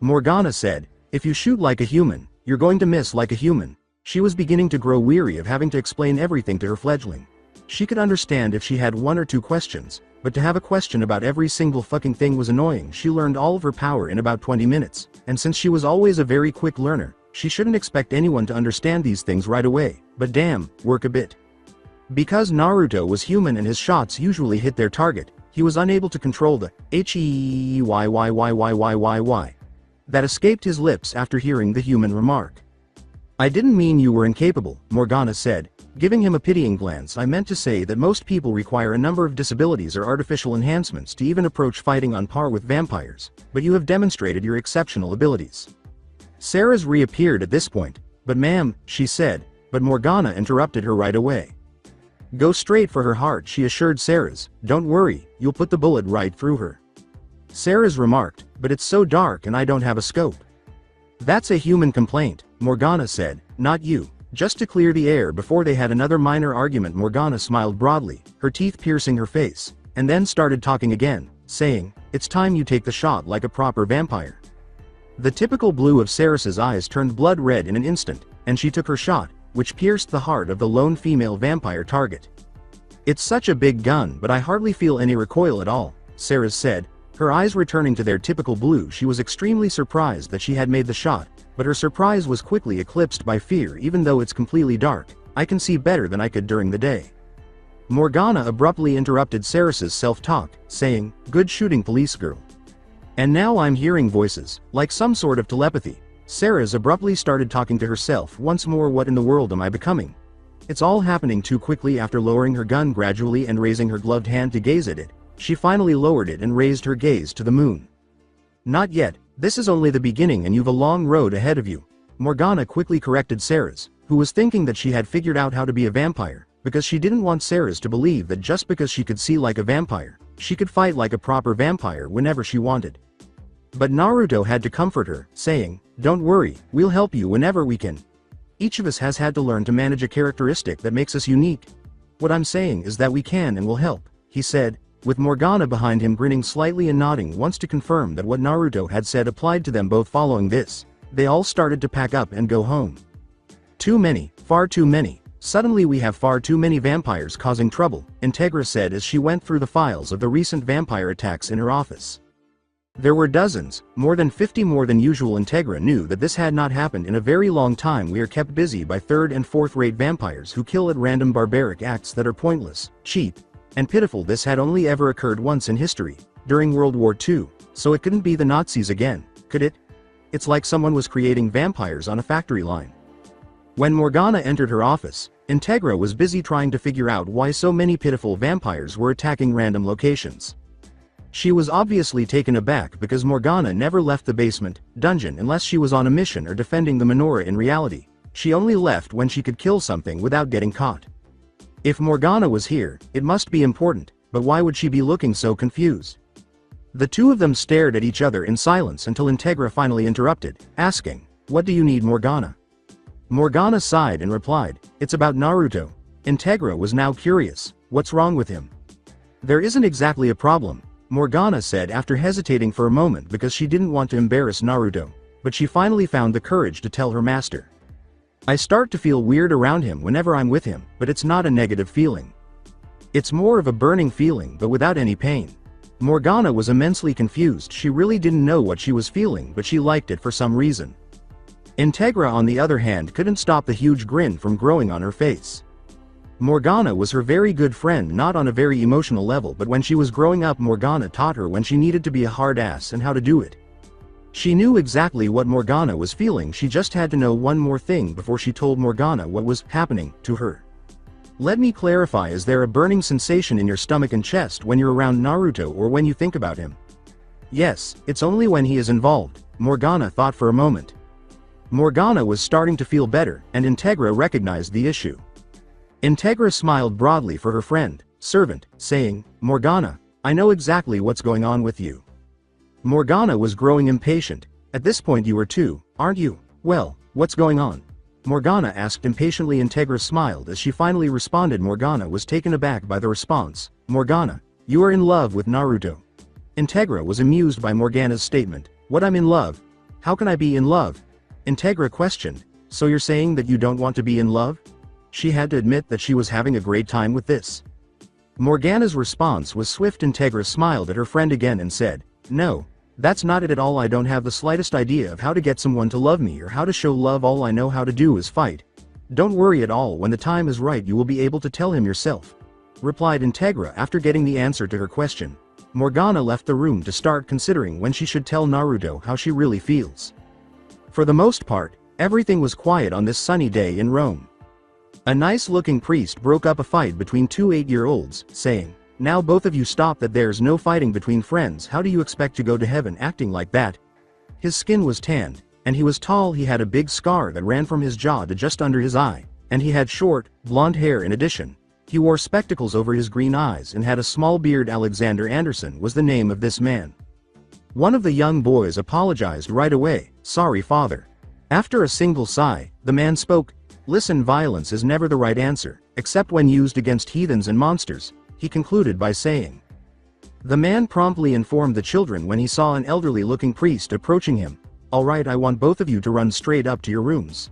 Morgana said, "If you shoot like a human, you're going to miss like a human." She was beginning to grow weary of having to explain everything to her fledgling. She could understand if she had one or two questions, but to have a question about every single fucking thing was annoying. She learned all of her power in about 20 minutes, and since she was always a very quick learner, she shouldn't expect anyone to understand these things right away, but damn, work a bit. Because Naruto was human and his shots usually hit their target, he was unable to control the "Heyyyyyyyyyyy" that escaped his lips after hearing the human remark. "I didn't mean you were incapable," Morgana said, giving him a pitying glance. "I meant to say that most people require a number of disabilities or artificial enhancements to even approach fighting on par with vampires, but you have demonstrated your exceptional abilities." Ceres reappeared at this point, "But ma'am," she said, but Morgana interrupted her right away. "Go straight for her heart," she assured Ceres. "Don't worry, you'll put the bullet right through her." Ceres remarked, "But it's so dark and I don't have a scope." "That's a human complaint," Morgana said, "not you." Just to clear the air before they had another minor argument, Morgana smiled broadly, her teeth piercing her face, and then started talking again, saying, "It's time you take the shot like a proper vampire." The typical blue of Ceres's eyes turned blood red in an instant, and she took her shot, which pierced the heart of the lone female vampire target. "It's such a big gun, but I hardly feel any recoil at all," Ceres said, her eyes returning to their typical blue. She was extremely surprised that she had made the shot, but her surprise was quickly eclipsed by fear. "Even though it's completely dark, I can see better than I could during the day." Morgana abruptly interrupted Ceres's self-talk, saying, "Good shooting, police girl." "And now I'm hearing voices, like some sort of telepathy." Ceres abruptly started talking to herself once more. "What in the world am I becoming?" It's all happening too quickly. After lowering her gun gradually and raising her gloved hand to gaze at it, she finally lowered it and raised her gaze to the moon. "Not yet, this is only the beginning and you've a long road ahead of you," Morgana quickly corrected Ceres, who was thinking that she had figured out how to be a vampire, because she didn't want Ceres to believe that just because she could see like a vampire, she could fight like a proper vampire whenever she wanted. But Naruto had to comfort her, saying, "Don't worry, we'll help you whenever we can. Each of us has had to learn to manage a characteristic that makes us unique. What I'm saying is that we can and will help," he said, with Morgana behind him grinning slightly and nodding once to confirm that what Naruto had said applied to them both. Following this, they all started to pack up and go home. "Too many, far too many. Suddenly we have far too many vampires causing trouble," Integra said as she went through the files of the recent vampire attacks in her office. There were dozens, more than 50 more than usual. Integra knew that this had not happened in a very long time. "We are kept busy by third and fourth-rate vampires who kill at random, barbaric acts that are pointless, cheap, and pitiful. This had only ever occurred once in history, during World War II, so it couldn't be the Nazis again, could it? It's like someone was creating vampires on a factory line." When Morgana entered her office, Integra was busy trying to figure out why so many pitiful vampires were attacking random locations. She was obviously taken aback because Morgana never left the basement dungeon unless she was on a mission or defending the menorah. In reality, she only left when she could kill something without getting caught. If Morgana was here, it must be important, but why would she be looking so confused? The two of them stared at each other in silence until Integra finally interrupted, asking, "What do you need, Morgana?" Morgana sighed and replied, "It's about Naruto." Integra was now curious, "What's wrong with him?" "There isn't exactly a problem," Morgana said after hesitating for a moment because she didn't want to embarrass Naruto, but she finally found the courage to tell her master. "I start to feel weird around him whenever I'm with him, but it's not a negative feeling. It's more of a burning feeling but without any pain." Morgana was immensely confused. She really didn't know what she was feeling, but she liked it for some reason. Integra, on the other hand, couldn't stop the huge grin from growing on her face. Morgana was her very good friend, not on a very emotional level, but when she was growing up, Morgana taught her when she needed to be a hard ass and how to do it. She knew exactly what Morgana was feeling. She just had to know one more thing before she told Morgana what was happening to her. "Let me clarify, is there a burning sensation in your stomach and chest when you're around Naruto or when you think about him?" "Yes, it's only when he is involved," Morgana thought for a moment. Morgana was starting to feel better, and Integra recognized the issue. Integra smiled broadly for her friend, servant, saying, "Morgana, I know exactly what's going on with you." Morgana was growing impatient. "At this point you are too, aren't you?" "Well, what's going on?" Morgana asked impatiently. Integra smiled as she finally responded. Morgana was taken aback by the response. "Morgana, you are in love with Naruto." Integra was amused by Morgana's statement. "What, I'm in love? How can I be in love?" Integra questioned. "So you're saying that you don't want to be in love?" She had to admit that she was having a great time with this. Morgana's response was swift. Integra smiled at her friend again and said, "No, that's not it at all. I don't have the slightest idea of how to get someone to love me or how to show love. All I know how to do is fight. Don't worry at all. When the time is right you will be able to tell him yourself," replied Integra after getting the answer to her question. Morgana left the room to start considering when she should tell Naruto how she really feels. For the most part, everything was quiet on this sunny day in Rome. A nice-looking priest broke up a fight between two 8-year-olds, saying, "Now both of you stop that. There's no fighting between friends. How do you expect to go to heaven acting like that?" His skin was tanned, and he was tall. He had a big scar that ran from his jaw to just under his eye, and he had short, blonde hair in addition. He wore spectacles over his green eyes and had a small beard. Alexander Anderson was the name of this man. One of the young boys apologized right away. "Sorry, father." After a single sigh, the man spoke. "Listen, violence is never the right answer, except when used against heathens and monsters," he concluded by saying. The man promptly informed the children when he saw an elderly-looking priest approaching him. "All right, I want both of you to run straight up to your rooms."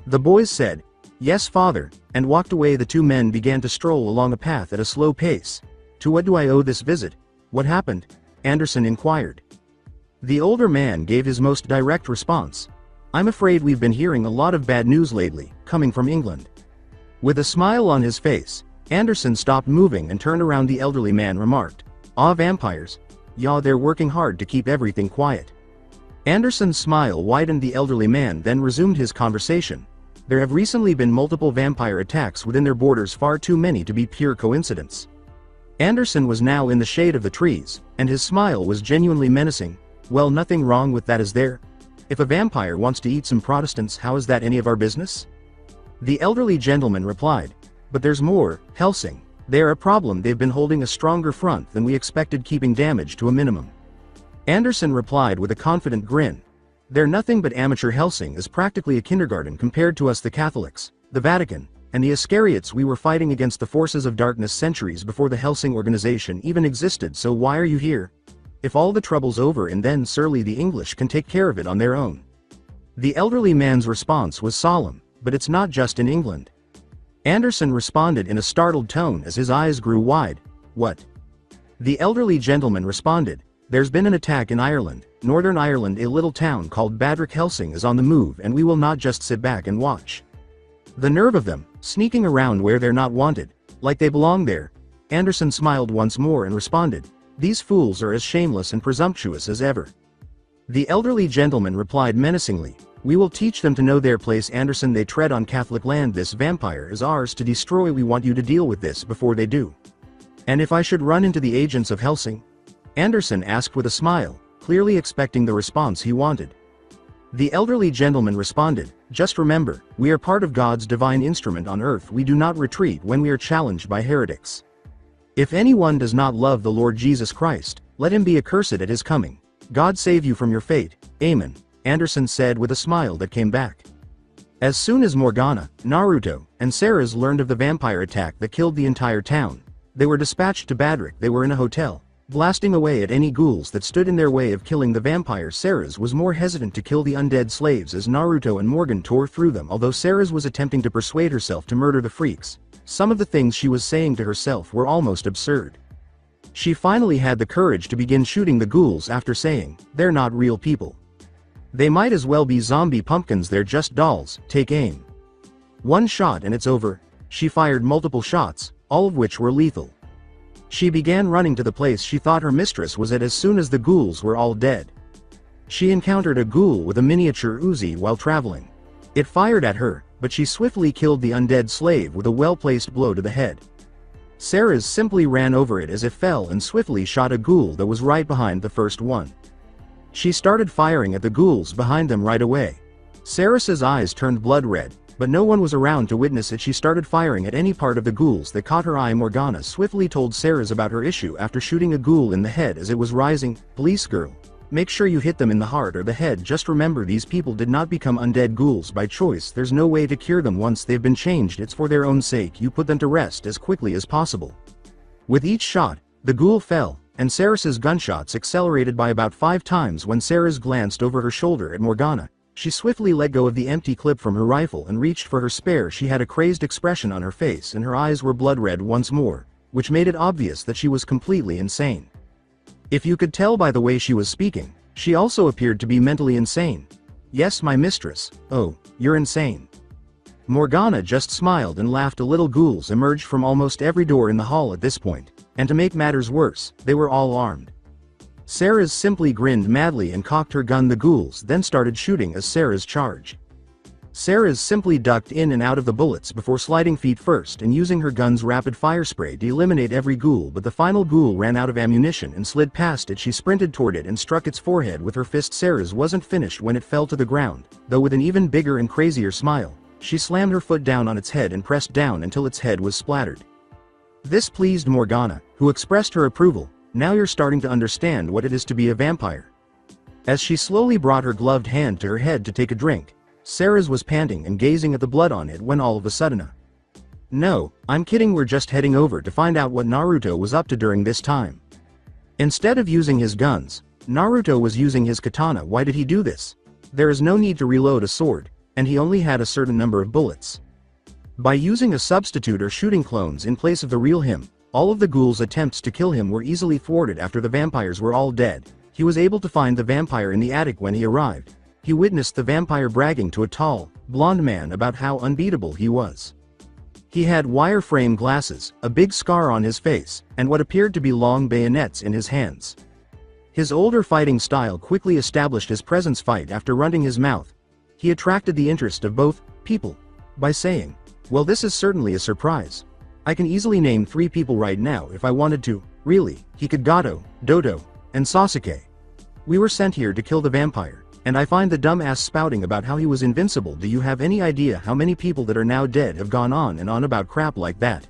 The boys said, "Yes, father," and walked away. The two men began to stroll along a path at a slow pace. "To what do I owe this visit? What happened?" Anderson inquired. The older man gave his most direct response. "I'm afraid we've been hearing a lot of bad news lately, coming from England." With a smile on his face, Anderson stopped moving and turned around. The elderly man remarked, "Ah, vampires? Yeah, they're working hard to keep everything quiet." Anderson's smile widened. The elderly man then resumed his conversation. "There have recently been multiple vampire attacks within their borders, far too many to be pure coincidence." Anderson was now in the shade of the trees, and his smile was genuinely menacing. "Well, nothing wrong with that, is there? If a vampire wants to eat some Protestants, how is that any of our business?" The elderly gentleman replied, "But there's more, Hellsing. They're a problem. They've been holding a stronger front than we expected, keeping damage to a minimum." Anderson replied with a confident grin. "They're nothing but amateur. Hellsing is practically a kindergarten compared to us, the Catholics, the Vatican, and the Iscariots. We were fighting against the forces of darkness centuries before the Hellsing organization even existed. So why are you here? If all the trouble's over, and then surely the English can take care of it on their own." The elderly man's response was solemn. "But it's not just in England." Anderson responded in a startled tone as his eyes grew wide. "What?" The elderly gentleman responded, "There's been an attack in Ireland, Northern Ireland. A little town called Badrick. Hellsing is on the move, and we will not just sit back and watch. The nerve of them, sneaking around where they're not wanted, like they belong there." Anderson smiled once more and responded, "These fools are as shameless and presumptuous as ever." The elderly gentleman replied menacingly, "We will teach them to know their place." Anderson, "They tread on Catholic land. This vampire is ours to destroy. We want you to deal with this before they do." "And if I should run into the agents of Hellsing?" Anderson asked with a smile, clearly expecting the response he wanted. The elderly gentleman responded, "Just remember, we are part of God's divine instrument on earth. We do not retreat when we are challenged by heretics. If anyone does not love the Lord Jesus Christ, let him be accursed at his coming. God save you from your fate. Amen," Anderson said with a smile that came back. As soon as Morgana, Naruto, and Ceres learned of the vampire attack that killed the entire town, they were dispatched to Badrick. They were in a hotel, blasting away at any ghouls that stood in their way of killing the vampire. Ceres was more hesitant to kill the undead slaves as Naruto and Morgan tore through them. Although Ceres was attempting to persuade herself to murder the freaks, some of the things she was saying to herself were almost absurd. She finally had the courage to begin shooting the ghouls after saying, "They're not real people. They might as well be zombie pumpkins. They're just dolls. Take aim. One shot and it's over." She fired multiple shots, all of which were lethal. She began running to the place she thought her mistress was at. As soon as the ghouls were all dead, she encountered a ghoul with a miniature Uzi while traveling. It fired at her, but she swiftly killed the undead slave with a well-placed blow to the head. Ceres simply ran over it as it fell and swiftly shot a ghoul that was right behind the first one. She started firing at the ghouls behind them right away. Ceres's eyes turned blood red, but no one was around to witness it. She started firing at any part of the ghouls that caught her eye. Morgana swiftly told Ceres about her issue after shooting a ghoul in the head as it was rising. "Police girl, make sure you hit them in the heart or the head. Just remember, these people did not become undead ghouls by choice. There's no way to cure them once they've been changed. It's for their own sake. You put them to rest as quickly as possible." With each shot, the ghoul fell, and Ceres's gunshots accelerated by about 5 times. When Ceres glanced over her shoulder at Morgana, she swiftly let go of the empty clip from her rifle and reached for her spare. She had a crazed expression on her face and her eyes were blood red once more, which made it obvious that she was completely insane. If you could tell by the way she was speaking, she also appeared to be mentally insane. "Yes, my mistress. Oh, you're insane." Morgana just smiled and laughed. A little. Ghouls emerged from almost every door in the hall at this point, and to make matters worse, they were all armed. Ceres simply grinned madly and cocked her gun. The ghouls then started shooting as Ceres charged. Sarah's simply ducked in and out of the bullets before sliding feet first and using her gun's rapid fire spray to eliminate every ghoul, but the final ghoul ran out of ammunition and slid past it. She sprinted toward it and struck its forehead with her fist. Sarah's wasn't finished when it fell to the ground, though with an even bigger and crazier smile. She slammed her foot down on its head and pressed down until its head was splattered. This pleased Morgana, who expressed her approval. Now you're starting to understand what it is to be a vampire. As she slowly brought her gloved hand to her head to take a drink, Sarah's was panting and gazing at the blood on it when all of a sudden "No, I'm kidding, we're just heading over to find out what Naruto was up to during this time." Instead of using his guns, Naruto was using his katana. Why did he do this? There is no need to reload a sword, and he only had a certain number of bullets. By using a substitute or shooting clones in place of the real him, all of the ghouls' attempts to kill him were easily thwarted. After the vampires were all dead, he was able to find the vampire in the attic. When he arrived, he witnessed the vampire bragging to a tall, blonde man about how unbeatable he was. He had wire-frame glasses, a big scar on his face, and what appeared to be long bayonets in his hands. His older fighting style quickly established his presence. After running his mouth, he attracted the interest of both people by saying, "Well, this is certainly a surprise. I can easily name 3 people right now if I wanted to. Really, Hikagato, Dodo, and Sasuke. We were sent here to kill the vampire, and I find the dumbass spouting about how he was invincible. Do you have any idea how many people that are now dead have gone on and on about crap like that?"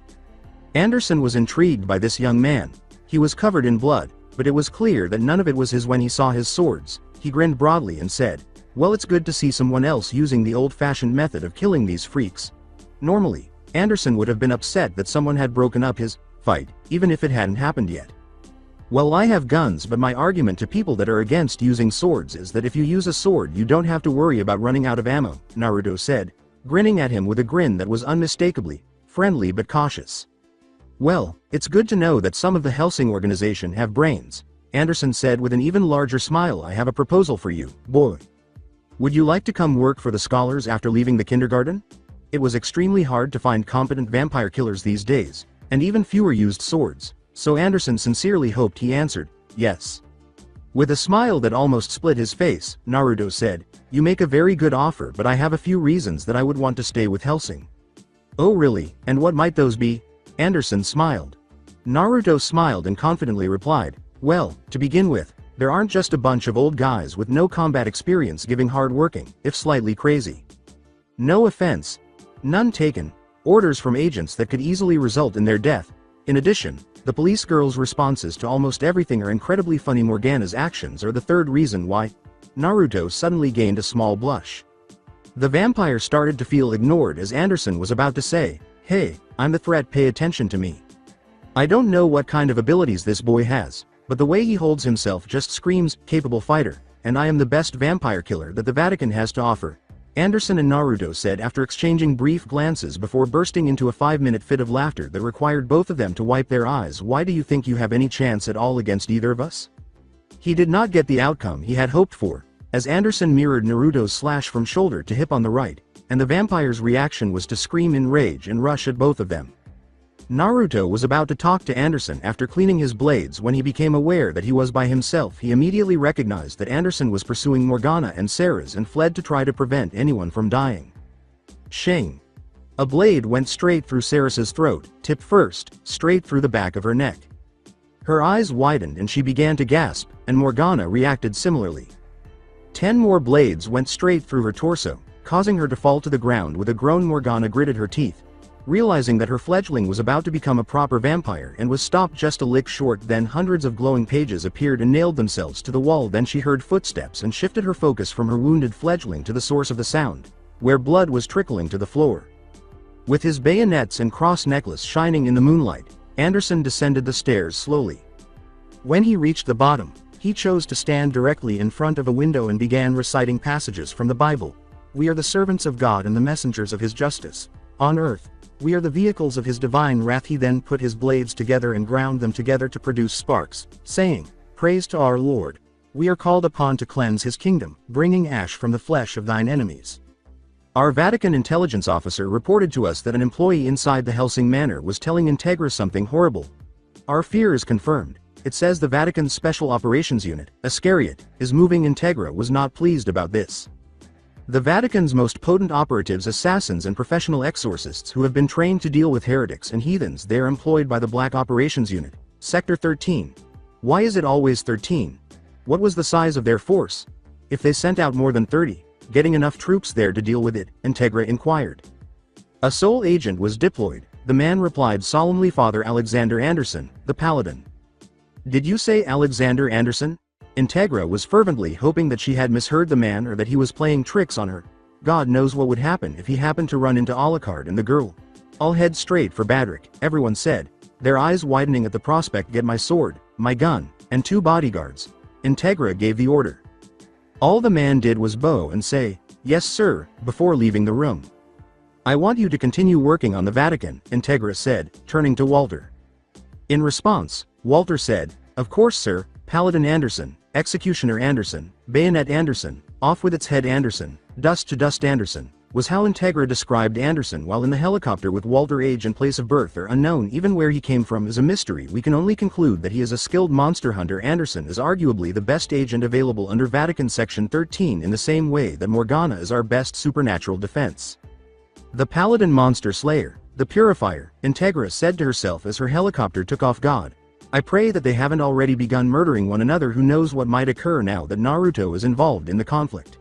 Anderson was intrigued by this young man. He was covered in blood, but it was clear that none of it was his. When he saw his swords, he grinned broadly and said, "Well, it's good to see someone else using the old-fashioned method of killing these freaks." Normally, Anderson would have been upset that someone had broken up his fight, even if it hadn't happened yet. "Well, I have guns, but my argument to people that are against using swords is that if you use a sword you don't have to worry about running out of ammo," Naruto said, grinning at him with a grin that was unmistakably friendly but cautious. "Well, it's good to know that some of the Hellsing organization have brains," Anderson said with an even larger smile. "I have a proposal for you, boy. Would you like to come work for the scholars after leaving the kindergarten?" It was extremely hard to find competent vampire killers these days, and even fewer used swords, so Anderson sincerely hoped he answered, "Yes." With a smile that almost split his face, Naruto said, "You make a very good offer, but I have a few reasons that I would want to stay with Hellsing." "Oh really, and what might those be?" Anderson smiled. Naruto smiled and confidently replied, "Well, to begin with, there aren't just a bunch of old guys with no combat experience giving hard-working, if slightly crazy. No offense. None taken. Orders from agents that could easily result in their death. In addition, the police girl's responses to almost everything are incredibly funny. Morgana's actions are the third reason why." Naruto suddenly gained a small blush. The vampire started to feel ignored as Anderson was about to say, "Hey, I'm the threat, pay attention to me. I don't know what kind of abilities this boy has, but the way he holds himself just screams, capable fighter, and I am the best vampire killer that the Vatican has to offer," Anderson and Naruto said after exchanging brief glances before bursting into a 5-minute fit of laughter that required both of them to wipe their eyes. "Why do you think you have any chance at all against either of us?" He did not get the outcome he had hoped for, as Anderson mirrored Naruto's slash from shoulder to hip on the right, and the vampire's reaction was to scream in rage and rush at both of them. Naruto was about to talk to Anderson after cleaning his blades when he became aware that he was by himself. He immediately recognized that Anderson was pursuing Morgana and Sarah's and fled to try to prevent anyone from dying. Shing. A blade went straight through Sarah's throat, tip first, straight through the back of her neck. Her eyes widened and she began to gasp, and Morgana reacted similarly. 10 more blades went straight through her torso, causing her to fall to the ground with a groan. Morgana gritted her teeth, realizing that her fledgling was about to become a proper vampire and was stopped just a lick short. Then hundreds of glowing pages appeared and nailed themselves to the wall. Then she heard footsteps and shifted her focus from her wounded fledgling to the source of the sound, where blood was trickling to the floor. With his bayonets and cross necklace shining in the moonlight, Anderson descended the stairs slowly. When he reached the bottom, he chose to stand directly in front of a window and began reciting passages from the Bible. "We are the servants of God and the messengers of his justice. On earth, we are the vehicles of his divine wrath." He then put his blades together and ground them together to produce sparks, saying, "Praise to our Lord. We are called upon to cleanse his kingdom, bringing ash from the flesh of thine enemies." Our Vatican intelligence officer reported to us that an employee inside the Hellsing Manor was telling Integra something horrible. Our fear is confirmed. It says the Vatican's Special Operations Unit, Iscariot, is moving. Integra was not pleased about this. The Vatican's most potent operatives, assassins and professional exorcists who have been trained to deal with heretics and heathens. They are employed by the Black Operations Unit, Sector 13. Why is it always 13? What was the size of their force? If they sent out more than 30, getting enough troops there to deal with it, Integra inquired. A sole agent was deployed, the man replied solemnly. Father Alexander Anderson, the Paladin. Did you say Alexander Anderson? Integra was fervently hoping that she had misheard the man or that he was playing tricks on her. God knows what would happen if he happened to run into Alucard and the girl. I'll head straight for Badrick, everyone said, their eyes widening at the prospect. Get my sword, my gun, and 2 bodyguards. Integra gave the order. All the man did was bow and say, "Yes sir," before leaving the room. I want you to continue working on the Vatican, Integra said, turning to Walter. In response, Walter said, "Of course sir, Paladin Anderson, Executioner Anderson, Bayonet Anderson, off with its head Anderson, dust to dust Anderson," was how Integra described Anderson while in the helicopter with Walter. Age and place of birth are unknown. Even where he came from is a mystery. We can only conclude that he is a skilled monster hunter. Anderson is arguably the best agent available under Vatican Section 13 in the same way that Morgana is our best supernatural defense. The Paladin Monster Slayer, the Purifier, Integra said to herself as her helicopter took off. God, I pray that they haven't already begun murdering one another. Who knows what might occur now that Naruto is involved in the conflict.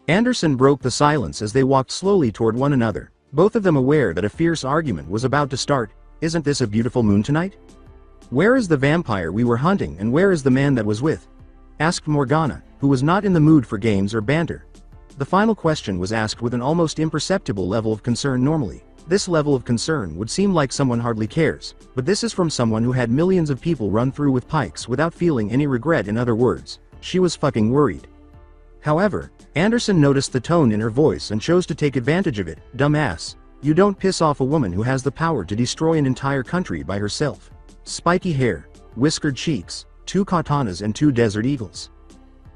Anderson broke the silence as they walked slowly toward one another, both of them aware that a fierce argument was about to start. Isn't this a beautiful moon tonight? Where is the vampire we were hunting and where is the man that was with? Asked Morgana, who was not in the mood for games or banter. The final question was asked with an almost imperceptible level of concern. Normally, this level of concern would seem like someone hardly cares, but this is from someone who had millions of people run through with pikes without feeling any regret. In other words, she was fucking worried. However, Anderson noticed the tone in her voice and chose to take advantage of it. Dumbass, you don't piss off a woman who has the power to destroy an entire country by herself. Spiky hair, whiskered cheeks, 2 katanas and 2 desert eagles.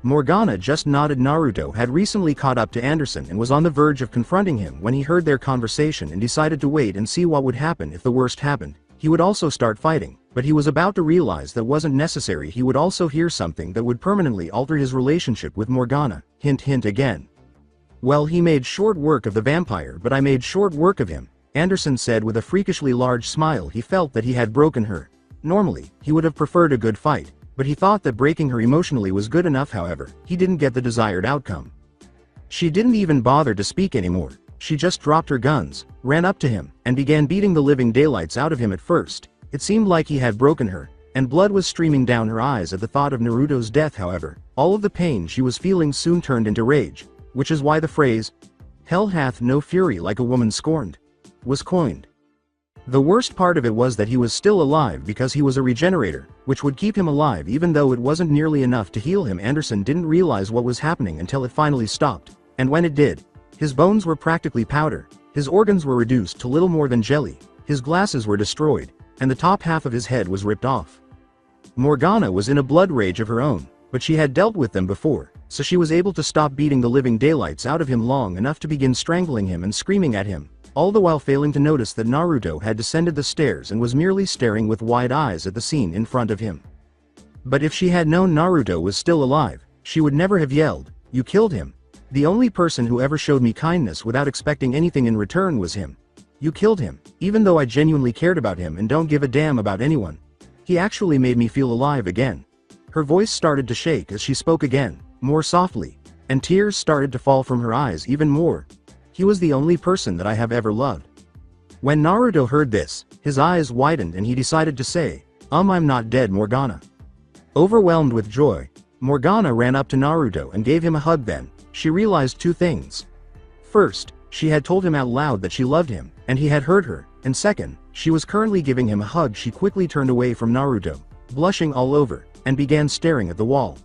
Morgana just nodded. Naruto had recently caught up to Anderson and was on the verge of confronting him when he heard their conversation and decided to wait and see what would happen. If the worst happened, he would also start fighting, but he was about to realize that wasn't necessary. He would also hear something that would permanently alter his relationship with Morgana. Hint hint again. Well, he made short work of the vampire, but I made short work of him, Anderson said with a freakishly large smile. He felt that he had broken her. Normally, he would have preferred a good fight, but he thought that breaking her emotionally was good enough. However, he didn't get the desired outcome. She didn't even bother to speak anymore. She just dropped her guns, ran up to him, and began beating the living daylights out of him. At first, it seemed like he had broken her, and blood was streaming down her eyes at the thought of Naruto's death. However, all of the pain she was feeling soon turned into rage, which is why the phrase, "Hell hath no fury like a woman scorned," was coined. The worst part of it was that he was still alive because he was a regenerator, which would keep him alive even though it wasn't nearly enough to heal him. Anderson didn't realize what was happening until it finally stopped, and when it did, his bones were practically powder, his organs were reduced to little more than jelly, his glasses were destroyed, and the top half of his head was ripped off. Morgana was in a blood rage of her own, but she had dealt with them before, so she was able to stop beating the living daylights out of him long enough to begin strangling him and screaming at him, all the while failing to notice that Naruto had descended the stairs and was merely staring with wide eyes at the scene in front of him. But if she had known Naruto was still alive, she would never have yelled, "You killed him. The only person who ever showed me kindness without expecting anything in return was him. You killed him, even though I genuinely cared about him and don't give a damn about anyone. He actually made me feel alive again." Her voice started to shake as she spoke again, more softly, and tears started to fall from her eyes even more. "He was the only person that I have ever loved." When Naruto heard this, his eyes widened and he decided to say, I'm not dead, Morgana." Overwhelmed with joy, Morgana ran up to Naruto and gave him a hug. Then, she realized 2 things. First, she had told him out loud that she loved him, and he had heard her, and second, she was currently giving him a hug. She quickly turned away from Naruto, blushing all over, and began staring at the wall.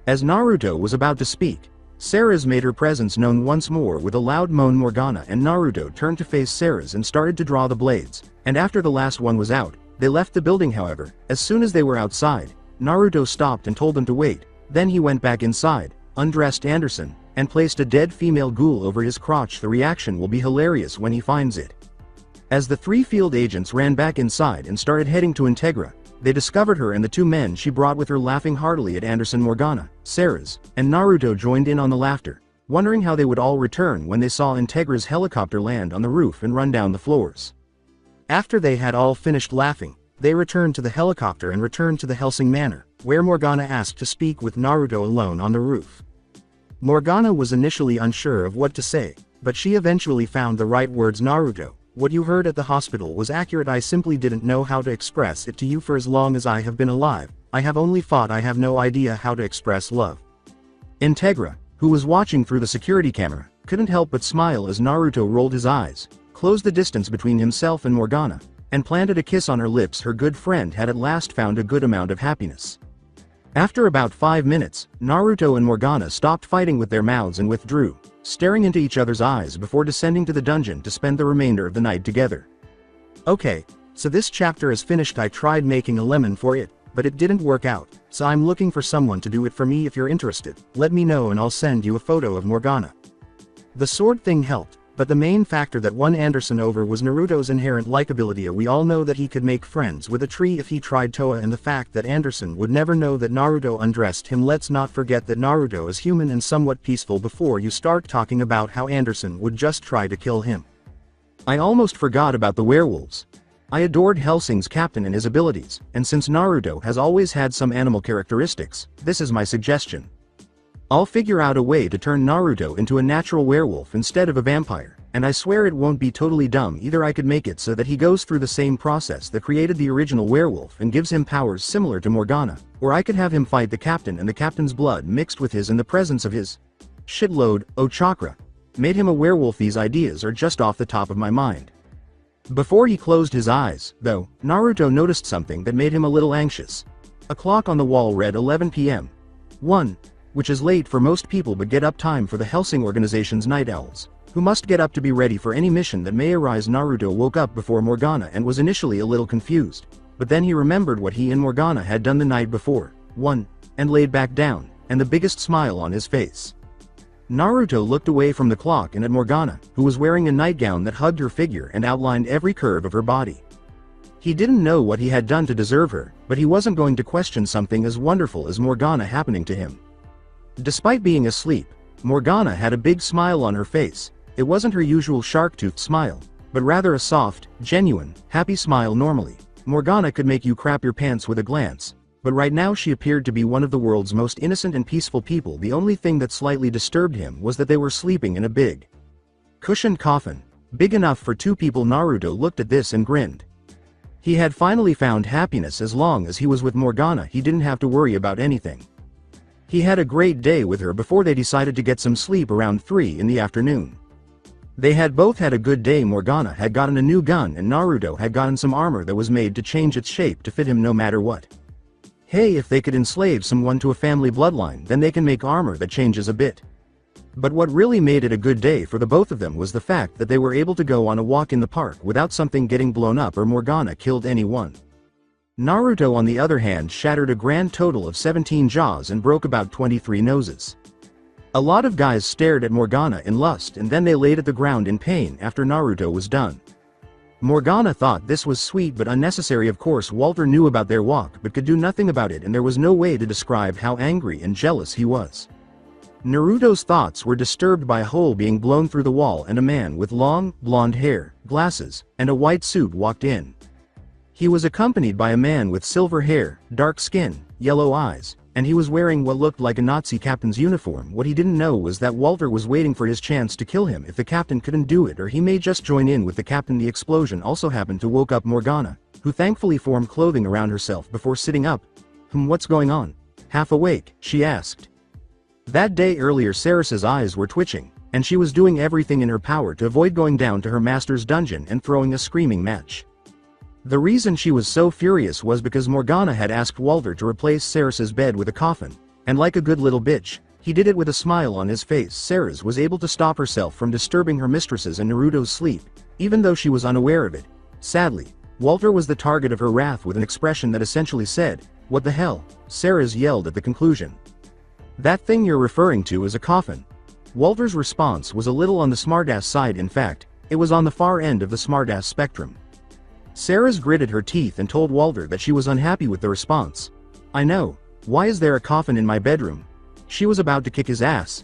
As Naruto was about to speak, Sarah's made her presence known once more. With a loud moan, Morgana and Naruto turned to face Sarah's and started to draw the blades, and after the last one was out, they left the building. However, as soon as they were outside, Naruto stopped and told them to wait. Then he went back inside, undressed Anderson, and placed a dead female ghoul over his crotch. The reaction will be hilarious when he finds it. As the 3 field agents ran back inside and started heading to Integra, they discovered her and the 2 men she brought with her laughing heartily at Anderson. Morgana, Sarah's, and Naruto joined in on the laughter. wondering how they would all return when they saw Integra's helicopter land on the roof and run down the floors. After they had all finished laughing, they returned to the helicopter and returned to the Hellsing Manor, where Morgana asked to speak with Naruto alone on the roof. Morgana was initially unsure of what to say, but she eventually found the right words. "Naruto, what you heard at the hospital was accurate. I simply didn't know how to express it to you. For as long as I have been alive, I have only fought. I have no idea how to express love." Integra, who was watching through the security camera, couldn't help but smile as Naruto rolled his eyes, closed the distance between himself and Morgana, and planted a kiss on her lips. Her good friend had at last found a good amount of happiness. After about 5 minutes, Naruto and Morgana stopped fighting with their mouths and withdrew, staring into each other's eyes before descending to the dungeon to spend the remainder of the night together. Okay, so this chapter is finished. I tried making a lemon for it, but it didn't work out, so I'm looking for someone to do it for me. If you're interested, let me know and I'll send you a photo of Morgana. The sword thing helped, but the main factor that won Anderson over was Naruto's inherent likability. We all know that he could make friends with a tree if he tried Toa, and the fact that Anderson would never know that Naruto undressed him. Let's not forget that Naruto is human and somewhat peaceful before you start talking about how Anderson would just try to kill him. I almost forgot about the werewolves. I adored Hellsing's captain and his abilities, and since Naruto has always had some animal characteristics, this is my suggestion. I'll figure out a way to turn Naruto into a natural werewolf instead of a vampire, and I swear it won't be totally dumb either. I could make it so that he goes through the same process that created the original werewolf and gives him powers similar to Morgana, or I could have him fight the captain and the captain's blood mixed with his in the presence of his shitload o chakra made him a werewolf. These ideas are just off the top of my mind. Before he closed his eyes, though, Naruto noticed something that made him a little anxious. A clock on the wall read 11 p.m. 1. Which is late for most people but get up time for the Hellsing organization's night owls, who must get up to be ready for any mission that may arise. Naruto woke up before Morgana and was initially a little confused, but then he remembered what he and Morgana had done the night before, 1, and laid back down, and the biggest smile on his face. Naruto looked away from the clock and at Morgana, who was wearing a nightgown that hugged her figure and outlined every curve of her body. He didn't know what he had done to deserve her, but he wasn't going to question something as wonderful as Morgana happening to him. Despite being asleep, Morgana had a big smile on her face. It wasn't her usual shark-toothed smile, but rather a soft, genuine, happy smile. Normally, Morgana could make you crap your pants with a glance, but right now she appeared to be one of the world's most innocent and peaceful people. The only thing that slightly disturbed him was that they were sleeping in a big, cushioned coffin, big enough for 2 people. Naruto looked at this and grinned. He had finally found happiness. As long as he was with Morgana, he didn't have to worry about anything. He had a great day with her before they decided to get some sleep around 3 in the afternoon. They had both had a good day. Morgana had gotten a new gun and Naruto had gotten some armor that was made to change its shape to fit him no matter what. Hey, if they could enslave someone to a family bloodline, then they can make armor that changes a bit. But what really made it a good day for the both of them was the fact that they were able to go on a walk in the park without something getting blown up or Morgana killed anyone. Naruto, on the other hand, shattered a grand total of 17 jaws and broke about 23 noses. A lot of guys stared at Morgana in lust and then they laid at the ground in pain after Naruto was done. Morgana thought this was sweet but unnecessary. Of course, Walter knew about their walk but could do nothing about it, and there was no way to describe how angry and jealous he was. Naruto's thoughts were disturbed by a hole being blown through the wall and a man with long, blonde hair, glasses, and a white suit walked in. He was accompanied by a man with silver hair, dark skin, yellow eyes, and he was wearing what looked like a Nazi captain's uniform. What he didn't know was that Walter was waiting for his chance to kill him if the captain couldn't do it, or he may just join in with the captain. The explosion also happened to woke up Morgana, who thankfully formed clothing around herself before sitting up. What's going on? Half awake, she asked. That day earlier Ceres's eyes were twitching, and she was doing everything in her power to avoid going down to her master's dungeon and throwing a screaming match. The reason she was so furious was because Morgana had asked Walter to replace Ceres's bed with a coffin, and like a good little bitch, he did it with a smile on his face. Ceres was able to stop herself from disturbing her mistress's and Naruto's sleep, even though she was unaware of it. Sadly, Walter was the target of her wrath with an expression that essentially said, "What the hell?" Ceres yelled at the conclusion. "That thing you're referring to is a coffin." Walter's response was a little on the smartass side. In fact, it was on the far end of the smartass spectrum. Ceres gritted her teeth and told Walter that she was unhappy with the response. "I know. Why is there a coffin in my bedroom?" She was about to kick his ass.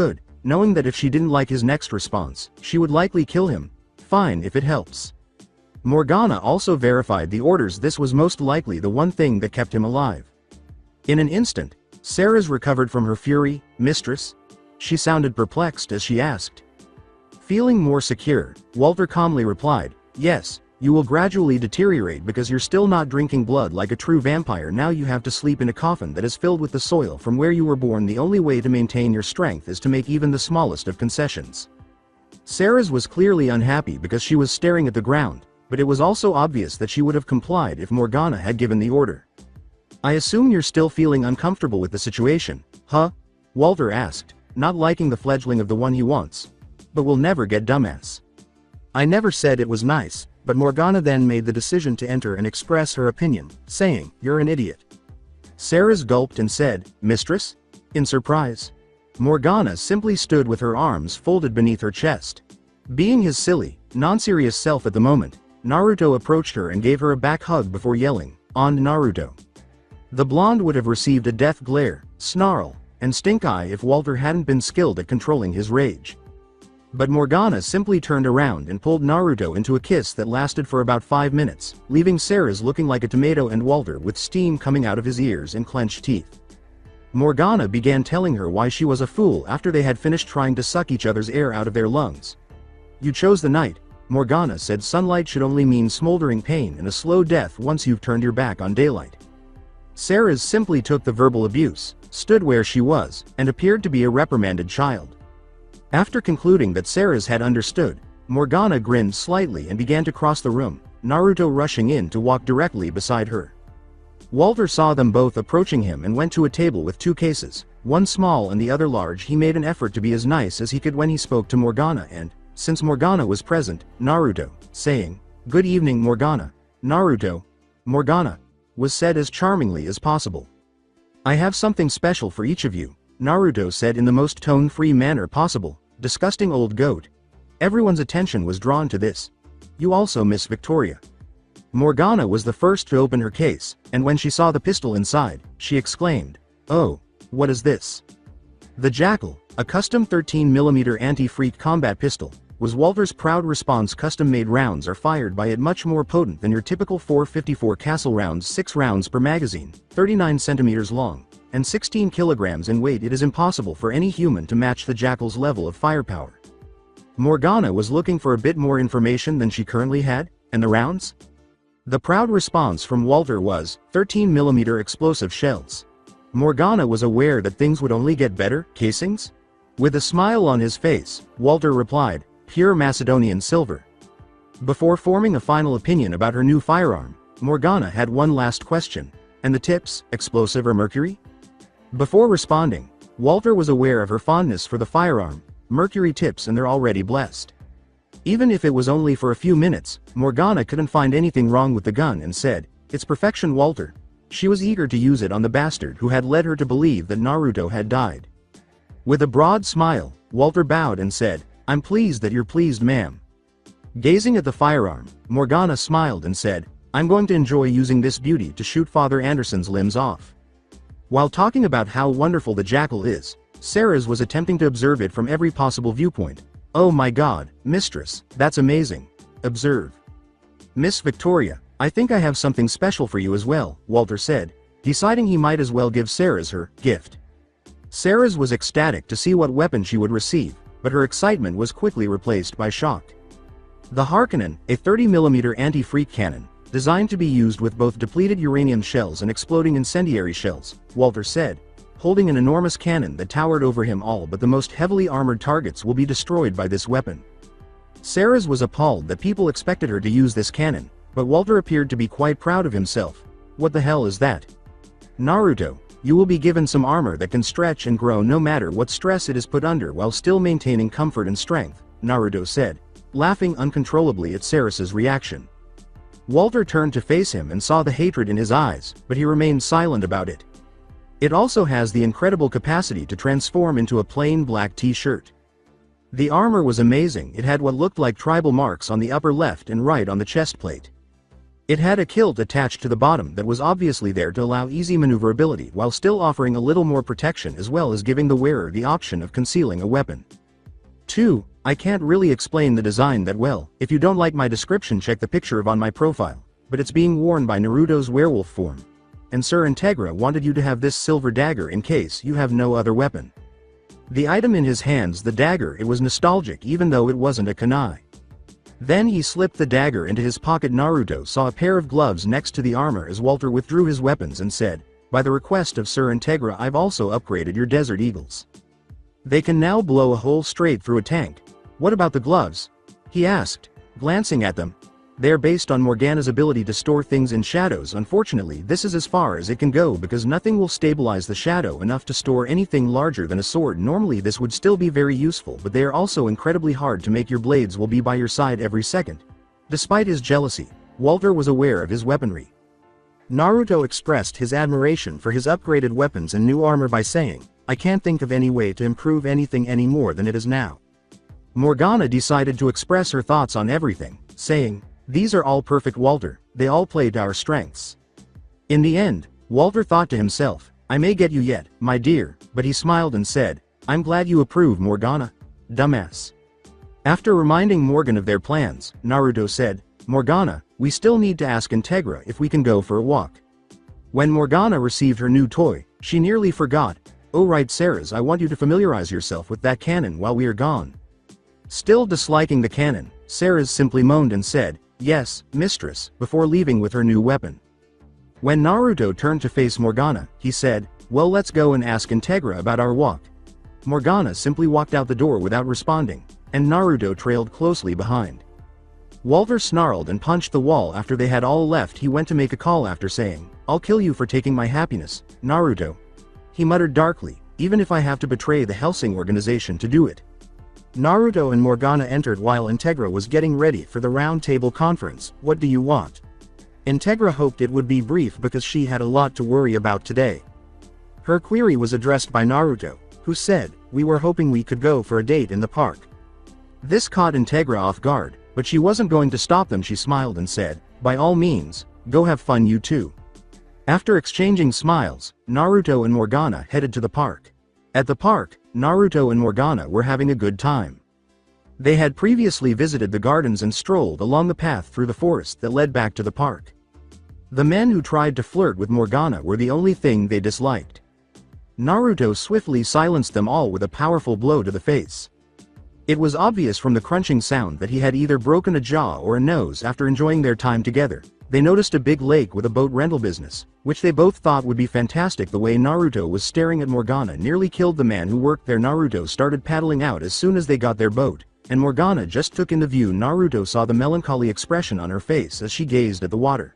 could, knowing that if she didn't like his next response, she would likely kill him. Fine if it helps. Morgana also verified the orders. This was most likely the one thing that kept him alive. In an instant, Sarah's recovered from her fury. Mistress? She sounded perplexed as she asked. Feeling more secure, Walter calmly replied, yes, you will gradually deteriorate because you're still not drinking blood like a true vampire. Now you have to sleep in a coffin that is filled with the soil from where you were born. The only way to maintain your strength is to make even the smallest of concessions. Sarah's was clearly unhappy because she was staring at the ground, but it was also obvious that she would have complied if Morgana had given the order. I assume you're still feeling uncomfortable with the situation, huh? Walter asked, not liking the fledgling of the one he wants. But we'll never get dumbass. I never said it was nice, but Morgana then made the decision to enter and express her opinion, saying, you're an idiot. Sarah's gulped and said, mistress? In surprise. Morgana simply stood with her arms folded beneath her chest. Being his silly, non-serious self at the moment, Naruto approached her and gave her a back hug before yelling, on Naruto. The blonde would have received a death glare, snarl, and stink eye if Walter hadn't been skilled at controlling his rage. But Morgana simply turned around and pulled Naruto into a kiss that lasted for about 5 minutes, leaving Sarah's looking like a tomato and Walter with steam coming out of his ears and clenched teeth. Morgana began telling her why she was a fool after they had finished trying to suck each other's air out of their lungs. You chose the night, Morgana said. Sunlight should only mean smoldering pain and a slow death once you've turned your back on daylight. Sarah's simply took the verbal abuse, stood where she was, and appeared to be a reprimanded child. After concluding that Sarah's had understood, Morgana grinned slightly and began to cross the room, Naruto rushing in to walk directly beside her. Walter saw them both approaching him and went to a table with 2 cases, one small and the other large. He made an effort to be as nice as he could when he spoke to Morgana and, since Morgana was present, Naruto, saying, good evening Morgana. Naruto. Morgana, was said as charmingly as possible. I have something special for each of you, Naruto said in the most tone-free manner possible. Disgusting old goat. Everyone's attention was drawn to this. You also, Miss Victoria. Morgana was the first to open her case, and when she saw the pistol inside, she exclaimed, oh, what is this? The Jackal, a custom 13mm anti-freak combat pistol, was Walter's proud response. Custom-made rounds are fired by it much more potent than your typical 454 Castle rounds. 6 rounds per magazine, 39 centimeters long, and 16 kilograms in weight. It is impossible for any human to match the Jackal's level of firepower. Morgana was looking for a bit more information than she currently had, and the rounds? The proud response from Walter was, 13mm explosive shells. Morgana was aware that things would only get better. Casings? With a smile on his face, Walter replied, pure Macedonian silver. Before forming a final opinion about her new firearm, Morgana had one last question. And the tips, explosive or mercury? Before responding, Walter was aware of her fondness for the firearm, mercury tips, and they're already blessed. Even if it was only for a few minutes, Morgana couldn't find anything wrong with the gun and said, it's perfection Walter. She was eager to use it on the bastard who had led her to believe that Naruto had died. With a broad smile, Walter bowed and said, I'm pleased that you're pleased, ma'am. Gazing at the firearm, Morgana smiled and said, I'm going to enjoy using this beauty to shoot Father Anderson's limbs off. While talking about how wonderful the Jackal is, Sarah's was attempting to observe it from every possible viewpoint. Oh my god, mistress, that's amazing. Observe. Miss Victoria, I think I have something special for you as well, Walter said, deciding he might as well give Sarah's her gift. Sarah's was ecstatic to see what weapon she would receive, but her excitement was quickly replaced by shock. The Harkonnen, a 30mm anti-freak cannon, designed to be used with both depleted uranium shells and exploding incendiary shells, Walter said, holding an enormous cannon that towered over him all but the most heavily armored targets will be destroyed by this weapon. Ceres was appalled that people expected her to use this cannon, but Walter appeared to be quite proud of himself. What the hell is that? Naruto, you will be given some armor that can stretch and grow no matter what stress it is put under while still maintaining comfort and strength, Naruto said, laughing uncontrollably at Ceres's reaction. Walter turned to face him and saw the hatred in his eyes, but he remained silent about it. It also has the incredible capacity to transform into a plain black t-shirt. The armor was amazing. It had what looked like tribal marks on the upper left and right on the chest plate. It had a kilt attached to the bottom that was obviously there to allow easy maneuverability while still offering a little more protection as well as giving the wearer the option of concealing a weapon. 2. I can't really explain the design that well. If you don't like my description, check the picture of on my profile, but it's being worn by Naruto's werewolf form. And Sir Integra wanted you to have this silver dagger in case you have no other weapon. The item in his hands, the dagger, it was nostalgic even though it wasn't a kunai. Then he slipped the dagger into his pocket. Naruto saw a pair of gloves next to the armor as Walter withdrew his weapons and said, by the request of Sir Integra, I've also upgraded your Desert Eagles. They can now blow a hole straight through a tank. What about the gloves? He asked, glancing at them. They're based on Morgana's ability to store things in shadows. Unfortunately, this is as far as it can go because nothing will stabilize the shadow enough to store anything larger than a sword. Normally this would still be very useful, but they are also incredibly hard to make. Your blades will be by your side every second. Despite his jealousy, Walter was aware of his weaponry. Naruto expressed his admiration for his upgraded weapons and new armor by saying, I can't think of any way to improve anything any more than it is now. Morgana decided to express her thoughts on everything, saying, these are all perfect, Walter, they all play to our strengths. In the end, Walter thought to himself, I may get you yet, my dear, but he smiled and said, I'm glad you approve, Morgana. Dumbass. After reminding Morgan of their plans, Naruto said, Morgana, we still need to ask Integra if we can go for a walk. When Morgana received her new toy, she nearly forgot, oh right Ceres, I want you to familiarize yourself with that cannon while we are gone. Still disliking the cannon, Ceres simply moaned and said, yes, mistress, before leaving with her new weapon. When Naruto turned to face Morgana, he said, well, let's go and ask Integra about our walk. Morgana simply walked out the door without responding, and Naruto trailed closely behind. Walter snarled and punched the wall. After they had all left, he went to make a call after saying, I'll kill you for taking my happiness, Naruto. He muttered darkly, even if I have to betray the Hellsing organization to do it. Naruto and Morgana entered while Integra was getting ready for the round table conference. What do you want? Integra hoped it would be brief because she had a lot to worry about today. Her query was addressed by Naruto, who said, we were hoping we could go for a date in the park. This caught Integra off guard, but she wasn't going to stop them. She smiled and said, by all means, go have fun you too. After exchanging smiles, Naruto and Morgana headed to the park. At the park, Naruto and Morgana were having a good time. They had previously visited the gardens and strolled along the path through the forest that led back to the park. The men who tried to flirt with Morgana were the only thing they disliked. Naruto swiftly silenced them all with a powerful blow to the face. It was obvious from the crunching sound that he had either broken a jaw or a nose. After enjoying their time together, they noticed a big lake with a boat rental business, which they both thought would be fantastic. The way Naruto was staring at Morgana nearly killed the man who worked there. Naruto started paddling out as soon as they got their boat, and Morgana just took into view. Naruto saw the melancholy expression on her face as she gazed at the water.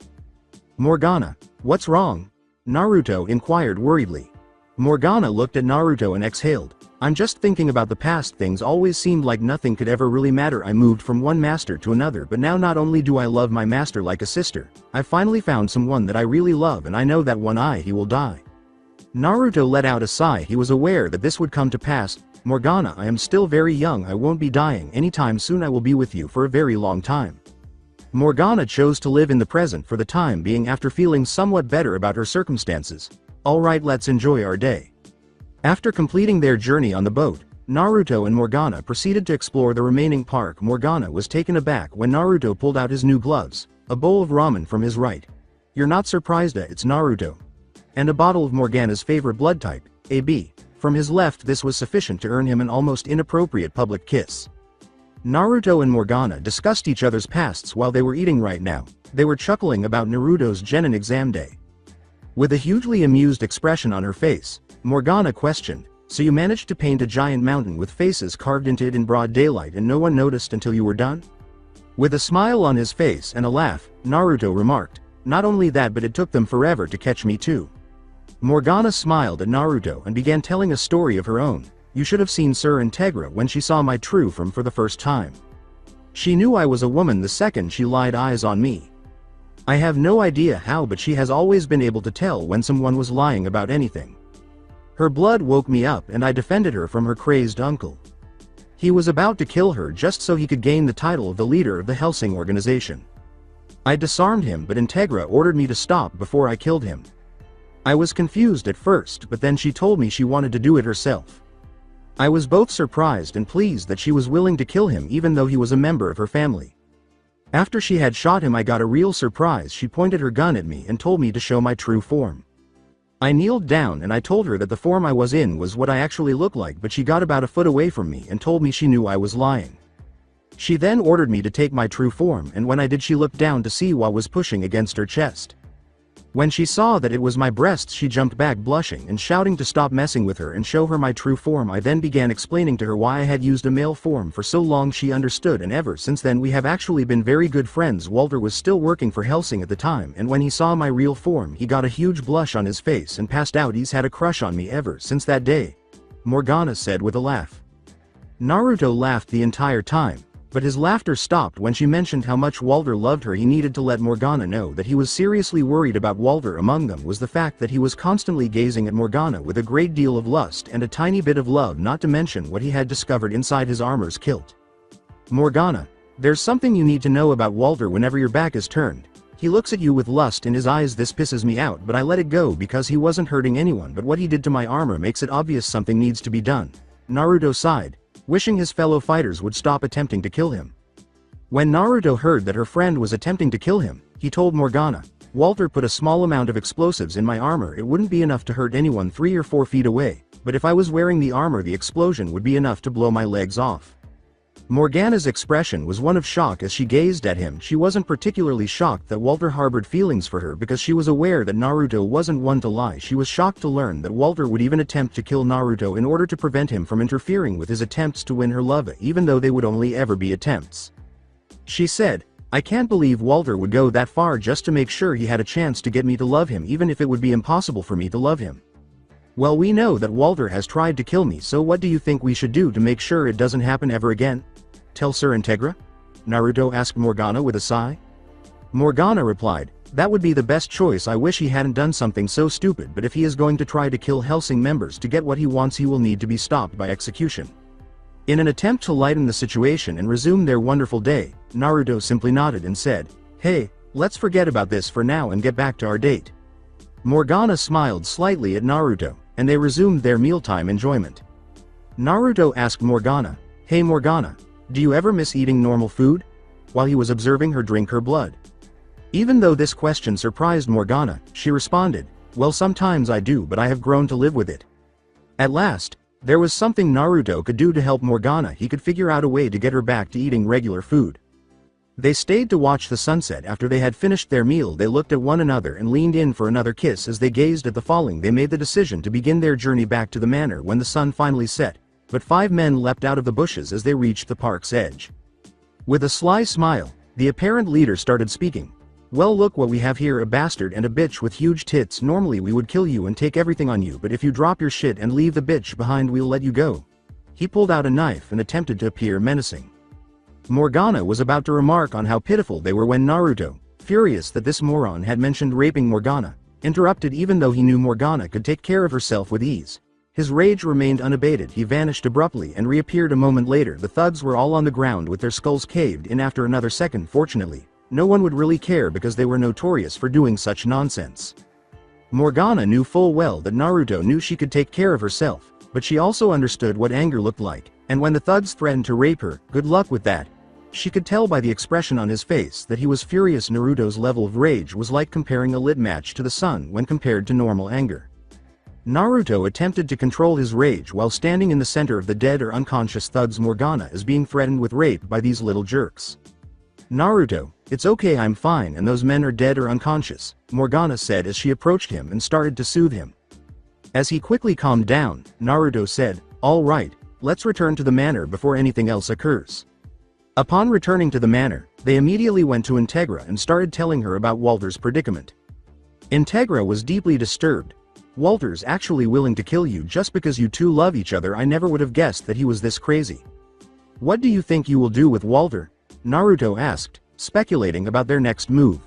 Morgana, what's wrong? Naruto inquired worriedly. Morgana looked at Naruto and exhaled. I'm just thinking about the past. Things always seemed like nothing could ever really matter. I moved from one master to another, but now not only do I love my master like a sister, I finally found someone that I really love, and I know that one eye he will die. Naruto let out a sigh. He was aware that this would come to pass. Morgana, I am still very young. I won't be dying anytime soon. I will be with you for a very long time. Morgana chose to live in the present for the time being after feeling somewhat better about her circumstances. Alright, let's enjoy our day. After completing their journey on the boat, Naruto and Morgana proceeded to explore the remaining park. Morgana was taken aback when Naruto pulled out his new gloves, a bowl of ramen from his right. You're not surprised that it's Naruto. And a bottle of Morgana's favorite blood type, AB. From his left. This was sufficient to earn him an almost inappropriate public kiss. Naruto and Morgana discussed each other's pasts while they were eating. Right now, They were chuckling about Naruto's genin exam day. With a hugely amused expression on her face, Morgana questioned, "So you managed to paint a giant mountain with faces carved into it in broad daylight and no one noticed until you were done?" With a smile on his face and a laugh, Naruto remarked, "Not only that, but it took them forever to catch me too." Morgana smiled at Naruto and began telling a story of her own. "You should have seen Sir Integra when she saw my true form for the first time. She knew I was a woman the second she laid eyes on me. I have no idea how, but she has always been able to tell when someone was lying about anything. Her blood woke me up and I defended her from her crazed uncle. He was about to kill her just so he could gain the title of the leader of the Hellsing organization. I disarmed him, but Integra ordered me to stop before I killed him. I was confused at first, but then she told me she wanted to do it herself. I was both surprised and pleased that she was willing to kill him even though he was a member of her family. After she had shot him, I got a real surprise. She pointed her gun at me and told me to show my true form. I kneeled down and I told her that the form I was in was what I actually looked like, but she got about a foot away from me and told me she knew I was lying. She then ordered me to take my true form, and when I did, she looked down to see what was pushing against her chest. When she saw that it was my breasts, she jumped back blushing and shouting to stop messing with her and show her my true form. I then began explaining to her why I had used a male form for so long. She understood, and ever since then we have actually been very good friends. Walter was still working for Hellsing at the time, and when he saw my real form he got a huge blush on his face and passed out. He's had a crush on me ever since that day," Morgana said with a laugh. Naruto laughed the entire time, but his laughter stopped when she mentioned how much Walter loved her. He needed to let Morgana know that he was seriously worried about Walter. Among them was the fact that he was constantly gazing at Morgana with a great deal of lust and a tiny bit of love, not to mention what he had discovered inside his armor's kilt. "Morgana, there's something you need to know about Walter. Whenever your back is turned, he looks at you with lust in his eyes. This pisses me out, but I let it go because he wasn't hurting anyone, but what he did to my armor makes it obvious something needs to be done." Naruto sighed, wishing his fellow fighters would stop attempting to kill him. When Naruto heard that her friend was attempting to kill him, he told Morgana, "Walter put a small amount of explosives in my armor. It wouldn't be enough to hurt anyone 3 or 4 feet away, but if I was wearing the armor, the explosion would be enough to blow my legs off." Morgana's expression was one of shock as she gazed at him. She wasn't particularly shocked that Walter harbored feelings for her because she was aware that Naruto wasn't one to lie. She was shocked to learn that Walter would even attempt to kill Naruto in order to prevent him from interfering with his attempts to win her love, even though they would only ever be attempts. She said, "I can't believe Walter would go that far just to make sure he had a chance to get me to love him, even if it would be impossible for me to love him. Well, we know that Walter has tried to kill me, so what do you think we should do to make sure it doesn't happen ever again? Tell Sir Integra?" Naruto asked Morgana with a sigh. Morgana replied, "That would be the best choice. I wish he hadn't done something so stupid, but if he is going to try to kill Hellsing members to get what he wants, he will need to be stopped by execution." In an attempt to lighten the situation and resume their wonderful day, Naruto simply nodded and said, "Hey, let's forget about this for now and get back to our date." Morgana smiled slightly at Naruto, and they resumed their mealtime enjoyment. Naruto asked Morgana, "Hey Morgana, do you ever miss eating normal food?" while he was observing her drink her blood. Even though this question surprised Morgana, she responded, "Well, sometimes I do, but I have grown to live with it." At last, there was something Naruto could do to help Morgana. He could figure out a way to get her back to eating regular food. They stayed to watch the sunset. After they had finished their meal, they looked at one another and leaned in for another kiss. As they gazed at the falling, they made the decision to begin their journey back to the manor when the sun finally set. But 5 men leapt out of the bushes as they reached the park's edge. With a sly smile, the apparent leader started speaking. "Well, look what we have here, a bastard and a bitch with huge tits. Normally we would kill you and take everything on you, but if you drop your shit and leave the bitch behind, we'll let you go." He pulled out a knife and attempted to appear menacing. Morgana was about to remark on how pitiful they were when Naruto, furious that this moron had mentioned raping Morgana, interrupted. Even though he knew Morgana could take care of herself with ease, his rage remained unabated. He vanished abruptly and reappeared a moment later. The thugs were all on the ground with their skulls caved in after another second. Fortunately, no one would really care because they were notorious for doing such nonsense. Morgana knew full well that Naruto knew she could take care of herself, but she also understood what anger looked like, and when the thugs threatened to rape her, good luck with that. She could tell by the expression on his face that he was furious. Naruto's level of rage was like comparing a lit match to the sun when compared to normal anger. Naruto attempted to control his rage while standing in the center of the dead or unconscious thugs. Morgana is being threatened with rape by these little jerks. Naruto, "It's okay, I'm fine, and those men are dead or unconscious," Morgana said as she approached him and started to soothe him. As he quickly calmed down, Naruto said, "All right, let's return to the manor before anything else occurs." Upon returning to the manor, they immediately went to Integra and started telling her about Walter's predicament. Integra was deeply disturbed. "Walter's actually willing to kill you just because you two love each other. I never would have guessed that he was this crazy." "What do you think you will do with Walter?" Naruto asked, speculating about their next move.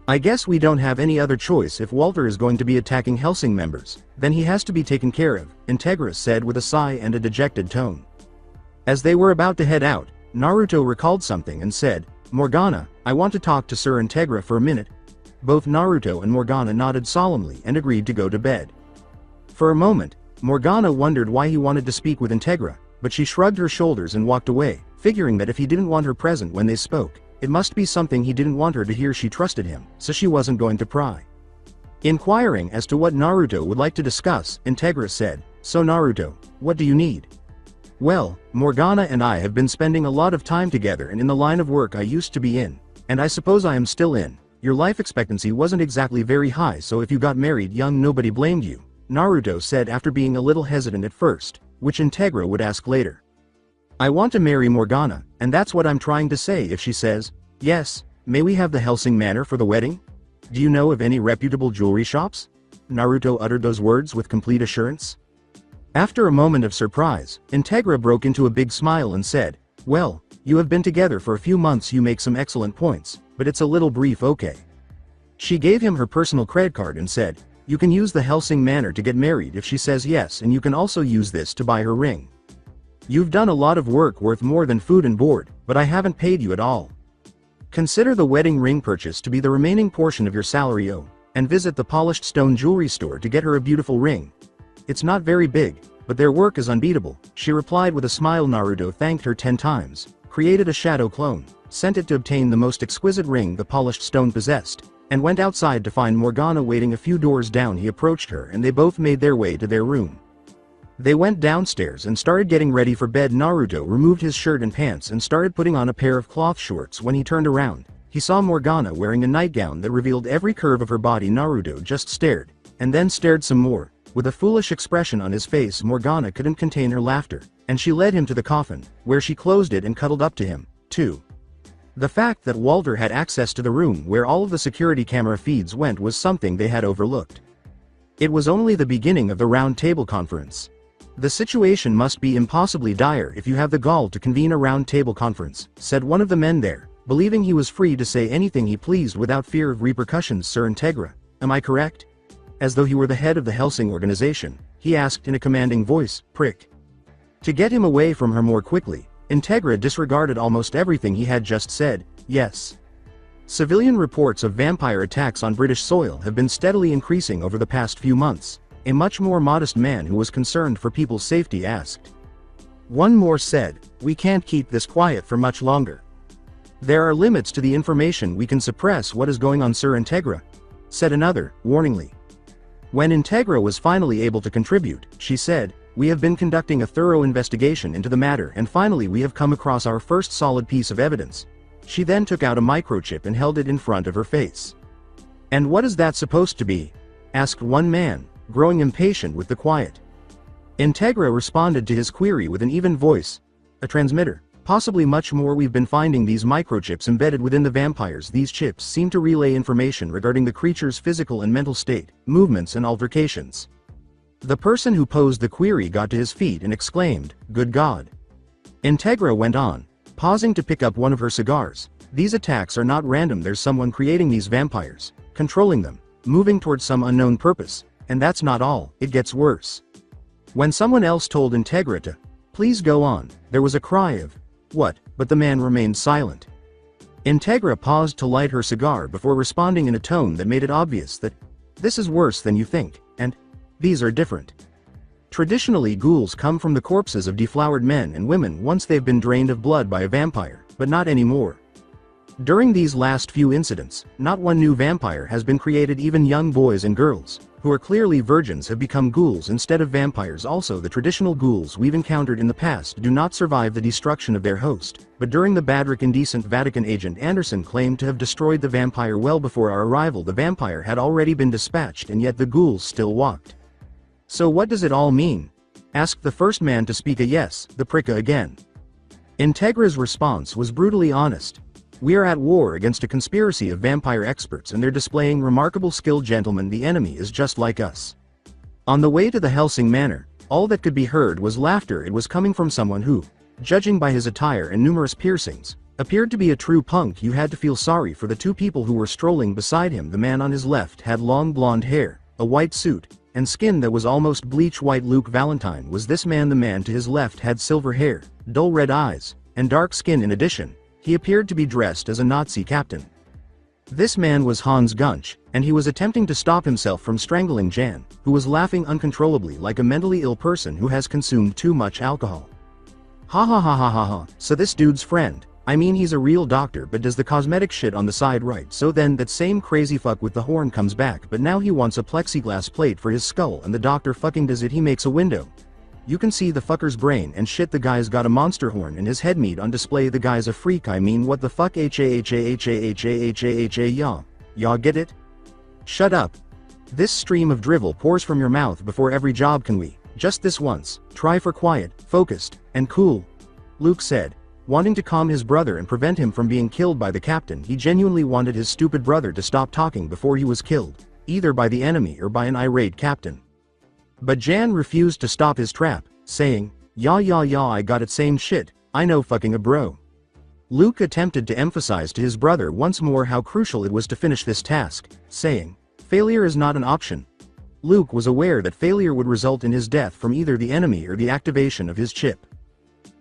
"I guess we don't have any other choice. If Walter is going to be attacking Hellsing members, then he has to be taken care of," Integra said with a sigh and a dejected tone. As they were about to head out, Naruto recalled something and said, "Morgana, I want to talk to Sir Integra for a minute." Both Naruto and Morgana nodded solemnly and agreed to go to bed. For a moment, Morgana wondered why he wanted to speak with Integra, but she shrugged her shoulders and walked away, figuring that if he didn't want her present when they spoke, it must be something he didn't want her to hear. She trusted him, so she wasn't going to pry. Inquiring as to what Naruto would like to discuss, Integra said, "So Naruto, what do you need?" "Well, Morgana and I have been spending a lot of time together and in the line of work I used to be in, and I suppose I am still in. Your life expectancy wasn't exactly very high, so if you got married young nobody blamed you," Naruto said after being a little hesitant at first, which Integra would ask later. "I want to marry Morgana, and that's what I'm trying to say. If she says, yes, may we have the Hellsing Manor for the wedding? Do you know of any reputable jewelry shops?" Naruto uttered those words with complete assurance. After a moment of surprise, Integra broke into a big smile and said, "Well, you have been together for a few months. You make some excellent points, but it's a little brief, okay?" She gave him her personal credit card and said, "You can use the Hellsing Manor to get married if she says yes, and you can also use this to buy her ring. You've done a lot of work worth more than food and board, but I haven't paid you at all. Consider the wedding ring purchase to be the remaining portion of your salary owed, and visit the polished stone jewelry store to get her a beautiful ring. It's not very big, but their work is unbeatable," she replied with a smile. Naruto thanked her 10 times, created a shadow clone, sent it to obtain the most exquisite ring the polished stone possessed, and went outside to find Morgana waiting a few doors down. He approached her and they both made their way to their room. They went downstairs and started getting ready for bed. Naruto removed his shirt and pants and started putting on a pair of cloth shorts. When he turned around, he saw Morgana wearing a nightgown that revealed every curve of her body. Naruto just stared, and then stared some more. With a foolish expression on his face, Morgana couldn't contain her laughter, and she led him to the coffin, where she closed it and cuddled up to him, too. The fact that Walter had access to the room where all of the security camera feeds went was something they had overlooked. It was only the beginning of the round table conference. "The situation must be impossibly dire if you have the gall to convene a round table conference," said one of the men there, believing he was free to say anything he pleased without fear of repercussions. "Sir Integra, am I correct?" As though he were the head of the Hellsing organization, he asked in a commanding voice, "Prick." To get him away from her more quickly, Integra disregarded almost everything he had just said. "Yes." Civilian reports of vampire attacks on British soil have been steadily increasing over the past few months. A much more modest man who was concerned for people's safety asked. One more said, "We can't keep this quiet for much longer. There are limits to the information we can suppress." "What is going on, Sir Integra?" said another, warningly. When Integra was finally able to contribute, she said, "We have been conducting a thorough investigation into the matter, and finally we have come across our first solid piece of evidence." She then took out a microchip and held it in front of her face. "And what is that supposed to be?" asked one man, growing impatient with the quiet. Integra responded to his query with an even voice. "A transmitter. Possibly much more. We've been finding these microchips embedded within the vampires. These chips seem to relay information regarding the creature's physical and mental state, movements and altercations." The person who posed the query got to his feet and exclaimed, "Good God." Integra went on, pausing to pick up one of her cigars. "These attacks are not random. There's someone creating these vampires, controlling them, moving towards some unknown purpose. And that's not all, it gets worse." When someone else told Integra to please go on, there was a cry of, "What?" but the man remained silent. Integra paused to light her cigar before responding in a tone that made it obvious that, "This is worse than you think, and these are different. Traditionally, ghouls come from the corpses of deflowered men and women once they've been drained of blood by a vampire, but not anymore. During these last few incidents, not one new vampire has been created. Even young boys and girls, who are clearly virgins, have become ghouls instead of vampires. Also, the traditional ghouls we've encountered in the past do not survive the destruction of their host, but during the Badrick indecent Vatican agent Anderson claimed to have destroyed the vampire well before our arrival. The vampire had already been dispatched and yet the ghouls still walked. So what does it all mean? Asked the first man to speak. Yes, the pricka again. Integra's response was brutally honest. We are at war against a conspiracy of vampire experts and they're displaying remarkable skill. Gentlemen, the enemy is just like us. On the way to the Hellsing Manor, all that could be heard was laughter. It was coming from someone who, judging by his attire and numerous piercings, appeared to be a true punk. You had to feel sorry for the two people who were strolling beside him. The man on his left had long blonde hair, a white suit, and skin that was almost bleach white. Luke Valentine was this man. The man to his left had silver hair, dull red eyes, and dark skin. In addition, he appeared to be dressed as a Nazi captain. This man was Hans Gunch, and he was attempting to stop himself from strangling Jan, who was laughing uncontrollably like a mentally ill person who has consumed too much alcohol. Ha ha ha ha ha ha, so this dude's friend, I mean he's a real doctor but does the cosmetic shit on the side, right? So then that same crazy fuck with the horn comes back, but now he wants a plexiglass plate for his skull and the doctor fucking does it. He makes a window. You can see the fucker's brain and shit. The guy's got a monster horn and his head meat on display. The guy's a freak. I mean, what the fuck? Y'all get it? Shut up. This stream of drivel pours from your mouth before every job. Can we, just this once, try for quiet, focused, and cool? Luke said, wanting to calm his brother and prevent him from being killed by the captain. He genuinely wanted his stupid brother to stop talking before he was killed, either by the enemy or by an irate captain. But Jan refused to stop his trap, saying, "Ya, I got it, same shit, I know fucking a bro." Luke attempted to emphasize to his brother once more how crucial it was to finish this task, saying, "Failure is not an option." Luke was aware that failure would result in his death from either the enemy or the activation of his chip.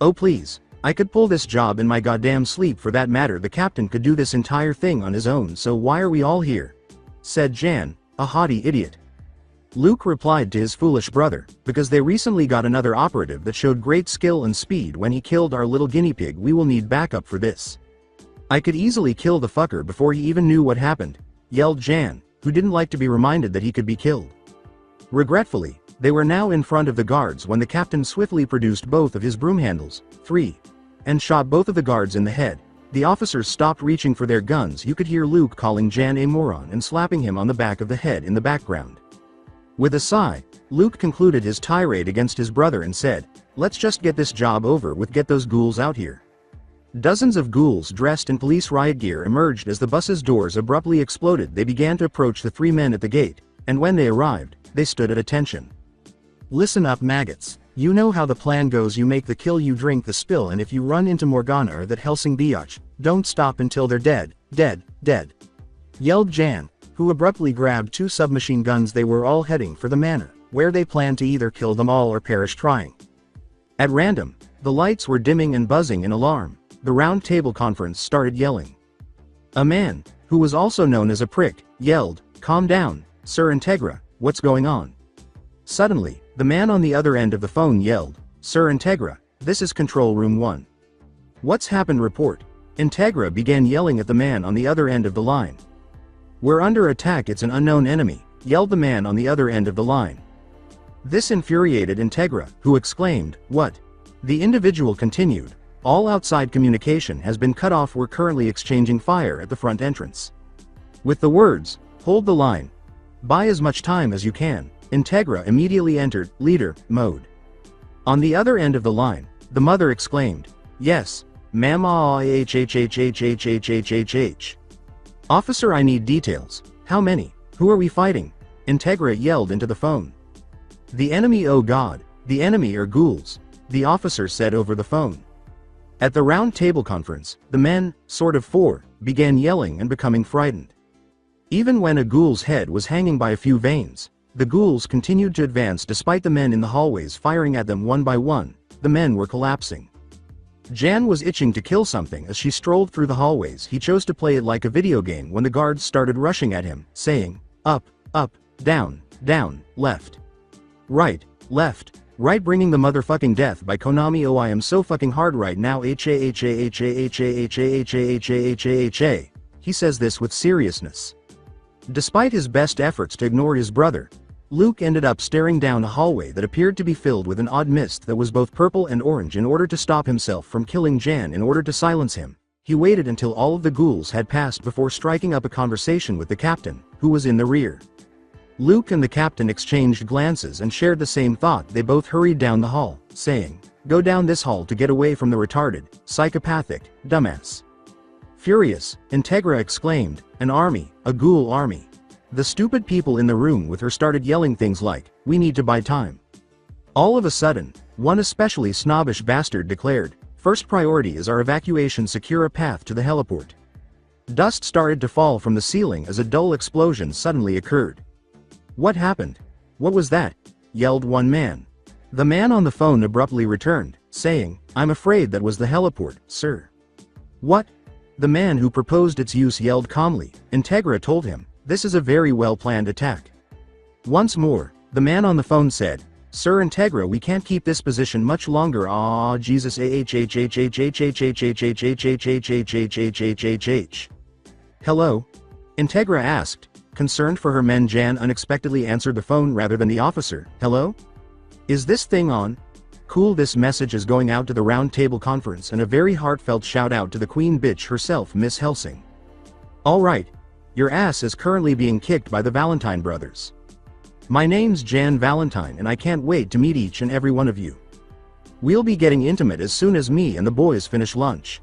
"Oh please, I could pull this job in my goddamn sleep. For that matter, the captain could do this entire thing on his own, so why are we all here?" said Jan, a haughty idiot. Luke replied to his foolish brother, "Because they recently got another operative that showed great skill and speed when he killed our little guinea pig. We will need backup for this." "I could easily kill the fucker before he even knew what happened," yelled Jan, who didn't like to be reminded that he could be killed. Regretfully, they were now in front of the guards when the captain swiftly produced both of his broom handles, and shot both of the guards in the head. The officers stopped reaching for their guns. You could hear Luke calling Jan a moron and slapping him on the back of the head in the background. With a sigh, Luke concluded his tirade against his brother and said, "Let's just get this job over with. Get those ghouls out here." Dozens of ghouls dressed in police riot gear emerged as the bus's doors abruptly exploded. They began to approach the three men at the gate, and when they arrived, they stood at attention. "Listen up, maggots. You know how the plan goes. You make the kill, you drink the spill, and if you run into Morgana or that Hellsing biatch, don't stop until they're dead, dead," yelled Jan, who abruptly grabbed two submachine guns. They were all heading for the manor, where they planned to either kill them all or perish trying. At random, the lights were dimming and buzzing in alarm. The round table conference started yelling. A man, who was also known as a prick, yelled, "Calm down, Sir Integra, what's going on?" Suddenly, the man on the other end of the phone yelled, "Sir Integra, this is Control Room 1. What's happened? Report." Integra began yelling at the man on the other end of the line. "We're under attack, it's an unknown enemy," yelled the man on the other end of the line. This infuriated Integra, who exclaimed, "What?" The individual continued, "All outside communication has been cut off. We're currently exchanging fire at the front entrance." With the words, "Hold the line. Buy as much time as you can," Integra immediately entered leader mode. On the other end of the line, the mother exclaimed, "Yes, ma'am. Officer, I need details. How many? Who are we fighting?" Integra yelled into the phone. "The enemy, oh god, the enemy are ghouls," the officer said over the phone. At the round table conference, the men, sort of four, began yelling and becoming frightened. Even when a ghoul's head was hanging by a few veins, the ghouls continued to advance despite the men in the hallways firing at them one by one. The men were collapsing. Jan was itching to kill something as she strolled through the hallways. He chose to play it like a video game when the guards started rushing at him, saying, "Up, down, left, right, Right, bringing the motherfucking death by Konami. Oh, I am so fucking hard right now. He says this with seriousness. Despite his best efforts to ignore his brother, Luke ended up staring down a hallway that appeared to be filled with an odd mist that was both purple and orange in order to stop himself from killing Jan. In order to silence him, he waited until all of the ghouls had passed before striking up a conversation with the captain, who was in the rear. Luke and the captain exchanged glances and shared the same thought. They both hurried down the hall, saying, "Go down this hall to get away from the retarded, psychopathic, dumbass." Furious, Integra exclaimed, "An army, a ghoul army." The stupid people in the room with her started yelling things like, "We need to buy time." All of a sudden, one especially snobbish bastard declared, "First priority is our evacuation, secure a path to the heliport." Dust started to fall from the ceiling as a dull explosion suddenly occurred. "What happened? What was that?" yelled one man. The man on the phone abruptly returned, saying, "I'm afraid that was the heliport, sir." "What?" The man who proposed its use yelled calmly. Integra told him, "This is a very well-planned attack." Once more, the man on the phone said, "Sir Integra, we can't keep this position much longer. Ah, Jesus. Hello?" Integra asked, concerned for her men. Jan unexpectedly answered the phone rather than the officer. "Hello? Is this thing on? Cool, this message is going out to the round table conference and a very heartfelt shout out to the queen bitch herself, Miss Hellsing. Alright. Your ass is currently being kicked by the Valentine brothers. My name's Jan Valentine and I can't wait to meet each and every one of you. We'll be getting intimate as soon as me and the boys finish lunch.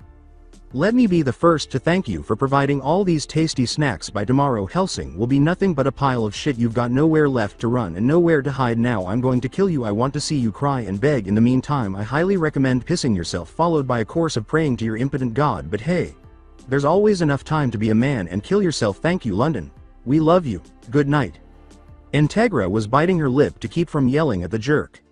Let me be the first to thank you for providing all these tasty snacks. By tomorrow, Hellsing will be nothing but a pile of shit. You've got nowhere left to run and nowhere to hide. Now I'm going to kill you. I want to see you cry and beg. In the meantime, I highly recommend pissing yourself followed by a course of praying to your impotent god. But hey, there's always enough time to be a man and kill yourself. Thank you, London. We love you. Good night." Integra was biting her lip to keep from yelling at the jerk.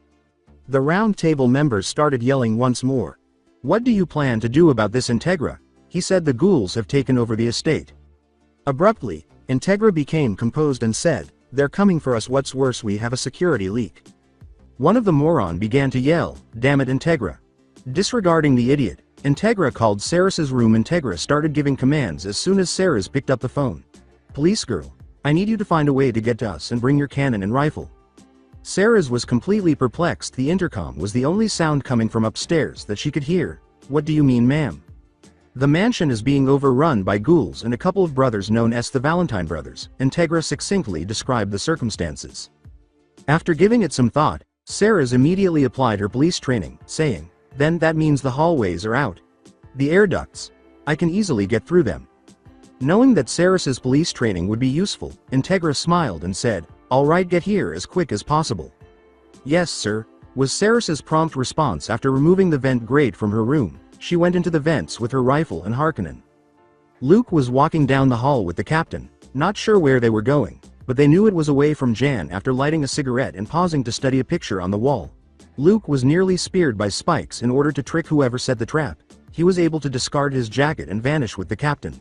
The round table members started yelling once more. "What do you plan to do about this, Integra?" He said. "The ghouls have taken over the estate." Abruptly, Integra became composed and said, "They're coming for us. What's worse, we have a security leak." One of the moron began to yell, "Damn it, Integra." Disregarding the idiot, Integra called Saris's room. Integra started giving commands as soon as Saris picked up the phone. "Police girl, I need you to find a way to get to us and bring your cannon and rifle." Saris was completely perplexed. The intercom was the only sound coming from upstairs that she could hear. "What do you mean, ma'am?" "The mansion is being overrun by ghouls and a couple of brothers known as the Valentine brothers." Integra succinctly described the circumstances. After giving it some thought, Saris immediately applied her police training, saying, "Then that means the hallways are out. The air ducts. I can easily get through them." Knowing that Saris's police training would be useful, Integra smiled and said, "Alright, get here as quick as possible." "Yes, sir," was Saris's prompt response. After removing the vent grate from her room, she went into the vents with her rifle and Harkonnen. Luke was walking down the hall with the captain, not sure where they were going, but they knew it was away from Jan. After lighting a cigarette and pausing to study a picture on the wall, Luke was nearly speared by spikes. In order to trick whoever set the trap, he was able to discard his jacket and vanish with the captain.